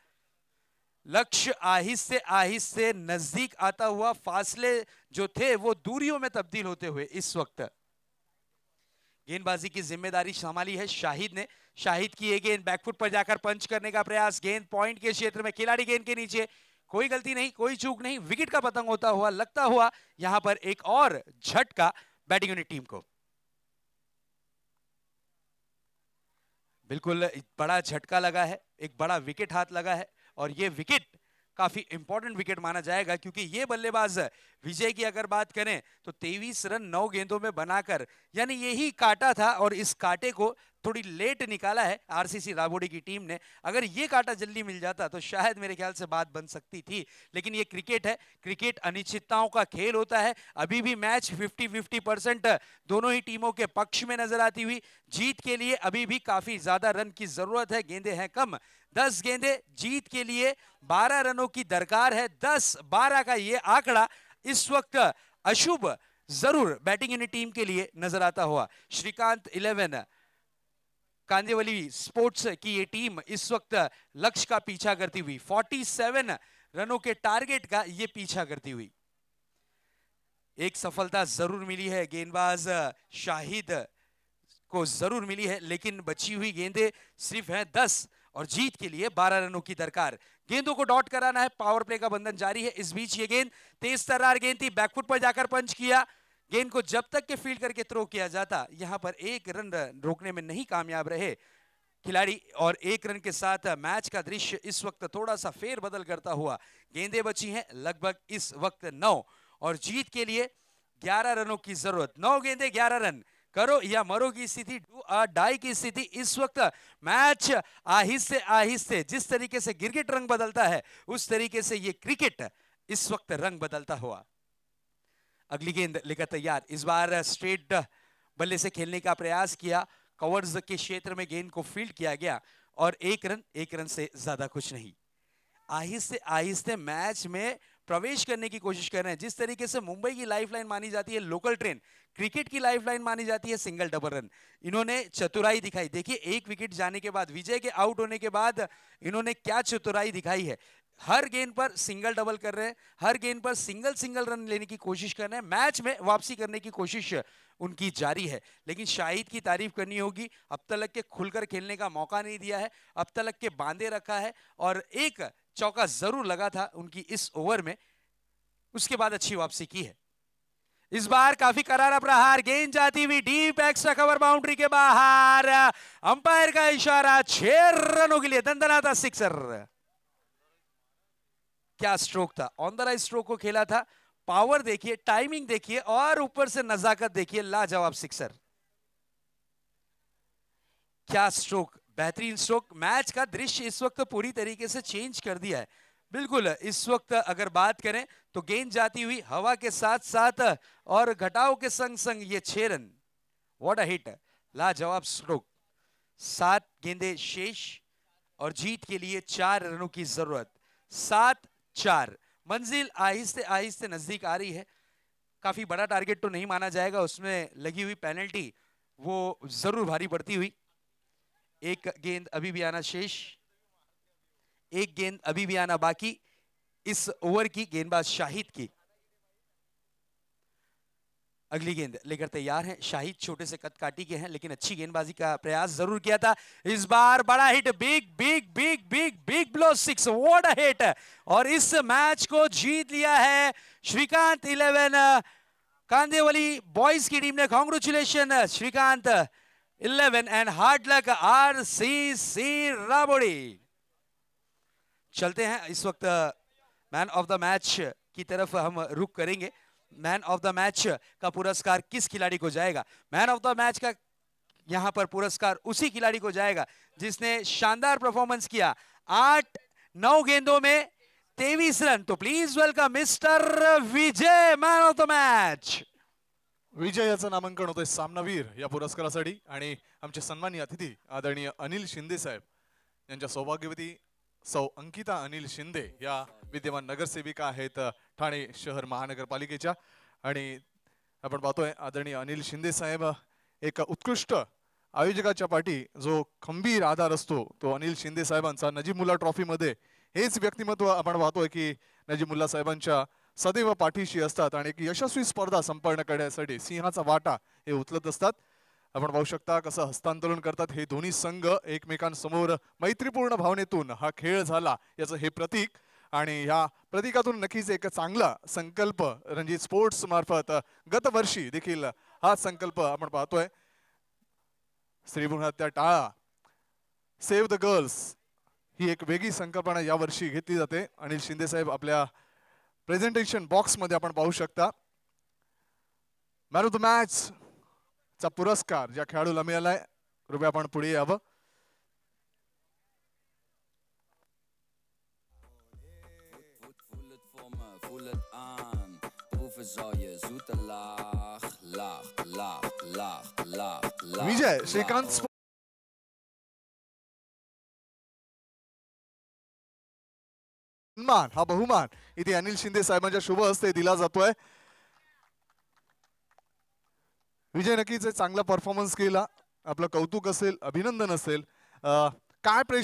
लक्ष्य आहिस्ते आहिस्ते नजदीक आता हुआ, फासले जो थे वो दूरियों में तब्दील होते हुए इस वक्त गेंदबाजी की जिम्मेदारी संभाली है शाहिद ने। शाहिद की ये गेंद बैकफुट पर जाकर पंच करने का प्रयास, गेंद पॉइंट के क्षेत्र में, खिलाड़ी गेंद के नीचे, कोई गलती नहीं, कोई चूक नहीं, विकेट का पतंग होता हुआ लगता हुआ यहां पर एक और झटका बैटिंग यूनिट टीम को। बिल्कुल बड़ा झटका लगा है, एक बड़ा विकेट हाथ लगा है और ये विकेट काफी इंपॉर्टेंट विकेट माना जाएगा, क्योंकि ये बल्लेबाज विजय की अगर बात करें तो 23 रन 9 गेंदों में बनाकर, यानी यही काटा था और इस कांटे को थोड़ी लेट निकाला है आरसीसी राबोडी की टीम ने। अगर ये कांटा जल्दी मिल जाता तो शायद मेरे ख्याल से बात बन सकती थी, लेकिन ये क्रिकेट है, क्रिकेट अनिश्चितताओं का खेल होता है। अभी भी मैच 50-50% दोनों ही टीमों के पक्ष में नजर आती हुई, जीत के लिए अभी भी काफी ज्यादा रन की जरूरत है, गेंदें हैं कम, 10 गेंदें, जीत के लिए 12 रनों की दरकार है। 10-12 का ये आंकड़ा इस वक्त अशुभ जरूर बैटिंग यूनिट टीम के लिए नजर आता हुआ। श्रीकांत 11 कांदिवली स्पोर्ट्स की ये टीम इस वक्त लक्ष्य का पीछा करती हुई, 47 रनों के टारगेट का ये पीछा करती हुई। एक सफलता जरूर मिली है गेंदबाज शाहिद को जरूर मिली है, लेकिन बची हुई गेंदें सिर्फ हैं 10 और जीत के लिए 12 रनों की दरकार। गेंदों को डॉट कराना है, पावर प्ले का बंधन जारी है। इस बीच ये गेंद तेज तर्रार गेंद थी, बैकफुट पर जाकर पंच किया, गेंद को जब तक के फील्ड करके थ्रो किया जाता, यहां पर 1 रन रोकने में नहीं कामयाब रहे खिलाड़ी और 1 रन के साथ मैच का दृश्य इस वक्त थोड़ा सा फेर बदल करता हुआ। गेंदें बची हैं लगभग इस वक्त 9 और जीत के लिए 11 रनों की जरूरत। 9 गेंदे 11 रन, करो या मरो की स्थिति, डू और डाई की स्थिति। इस वक्त मैच आहिस्ते आहिस्ते जिस तरीके से क्रिकेट रंग बदलता है उस तरीके से ये क्रिकेट इस वक्त रंग बदलता हुआ। अगली गेंद लेकर तैयार, इस बार स्ट्रेट बल्ले से खेलने का प्रयास किया, कवर्स के क्षेत्र में गेंद को फील्ड किया गया और एक रन से ज्यादा कुछ नहीं। आहिस्ते आहिस्ते मैच में प्रवेश करने की कोशिश कर रहे हैं। जिस तरीके से मुंबई की लाइफलाइन मानी जाती है लोकल ट्रेन, क्रिकेट की लाइफलाइन मानी जाती है सिंगल डबल रन। इन्होंने चतुराई दिखाई, देखिए एक विकेट जाने के बाद, विजय के आउट होने के बाद इन्होंने क्या चतुराई दिखाई है। हर गेंद पर सिंगल डबल कर रहे हैं, हर गेंद पर सिंगल रन लेने की कोशिश कर रहे हैं, मैच में वापसी करने की कोशिश उनकी जारी है। लेकिन शाहिद की तारीफ करनी होगी, अब तलक के खुलकर खेलने का मौका नहीं दिया है, अब तलक के बांधे रखा है और एक चौका जरूर लगा था उनकी इस ओवर में, उसके बाद अच्छी वापसी की है। इस बार काफी करारा प्रहार, गेंद जाती हुई डीप एक्स्ट्रा कवर बाउंड्री के बाहर, अंपायर का इशारा, 6 रनों के लिए दंदनाता सिक्सर। क्या स्ट्रोक था, ऑन द राइट स्ट्रोक को खेला था, पावर देखिए, टाइमिंग देखिए और ऊपर से नजाकत देखिए, लाजवाब सिक्सर। क्या स्ट्रोक, बेहतरीन स्ट्रोक। मैच का दृश्य इस वक्त पूरी तरीके से चेंज कर दिया है। बिल्कुल इस वक्त अगर बात करें तो गेंद जाती हुई हवा के साथ साथ और घटाव के संग संग ये 6 रन, व्हाट अ हिट, लाजवाब स्ट्रोक। 7 गेंदे शेष और जीत के लिए 4 रनों की जरूरत। 7-4, मंजिल आहिस्ते आहिस्ते नजदीक आ रही है। काफी बड़ा टारगेट तो नहीं माना जाएगा, उसमें लगी हुई पेनल्टी वो जरूर भारी पड़ती हुई। एक गेंद अभी भी आना शेष, एक गेंद अभी भी आना बाकी इस ओवर की गेंदबाज शाहिद की। अगली गेंद लेकर तैयार हैं शाहिद, छोटे से कद काटी के हैं लेकिन अच्छी गेंदबाजी का प्रयास जरूर किया था। इस बार बड़ा hit, big blow 6, what a hit, और इस मैच को जीत लिया है श्रीकांत 11 कांदेवली बॉयज की टीम ने। Congratulation Shrikant 11 and hard luck RCC Rabodi. चलते हैं इस वक्त मैन ऑफ द मैच की तरफ हम रुख करेंगे। मैन ऑफ द मैच का पुरस्कार किस खिलाड़ी को जाएगा? मैन ऑफ द मैच का यहां पर पुरस्कार उसी खिलाड़ी को जाएगा जिसने शानदार परफॉर्मेंस किया, 8-9 गेंदों में 23 रन। तो please welcome mister Vijay, man of the match. Vijay याचं नामांकन होतंय सामनावीर या पुरस्कारासाठी आणि आमचे सन्माननीय अतिथी आदरणीय अनिल शिंदे साहेब यांच्या सौभाग्यवती सौ अंकिता अनिल शिंदे या विद्यमान नगरसेविका आहेत ठाणे शहर महानगरपालिकेच्या। आणि आपण पाहतोय आदरणीय अनिल शिंदे साहेब एक उत्कृष्ट आयोजकाच्या पाठी जो खंबीर आधार असतो तो अनिल शिंदे साहेबांचा। नजीमुल्ला ट्रॉफी मध्ये हेच व्यक्तिमत्व आपण पाहतोय की नजीमुल्ला साहेबांच्या सदैव पाठीशी असतात आणि एक यशस्वी स्पर्धा संपन्न करण्यासाठी सिंहाचा वाटा हे उचलत असतात। आपण पाहू शकता कसं हस्तांतरण करतात हे दोन्ही संघ एकमेकांसमोर, मैत्रीपूर्ण भावनेतून हा खेळ झाला याचं हे प्रतीक। आणि या प्रतीकातून नक्कीच एक चांगला संकल्प रणजित स्पोर्ट्स मार्फत गतवर्षी देखील हा संकल्प आपण पाहतोय। स्त्री भ्रूण हत्या टाळा, सेव्ह द गर्ल्स, ही एक वेगळी संकल्पना या वर्षी घेतली जाते। अनिल शिंदे साहेब आपल्या प्रेझेंटेशन बॉक्स मध्ये आपण पाहू शकता मॅन ऑफ द मॅच चा पुरस्कार ज्या खेळाडूला मिळालाय, कृपया आपण पुढे यावं। विजय श्रीकांत सन्मान, हा बहुमान इथे अनिल शिंदे साहेबांच्या शुभ हस्ते दिला जातोय। विजय नक्कीच चांगला परफॉर्मन्स केला, आपलं कौतुक असेल, अभिनंदन असेल। काय प्रेशर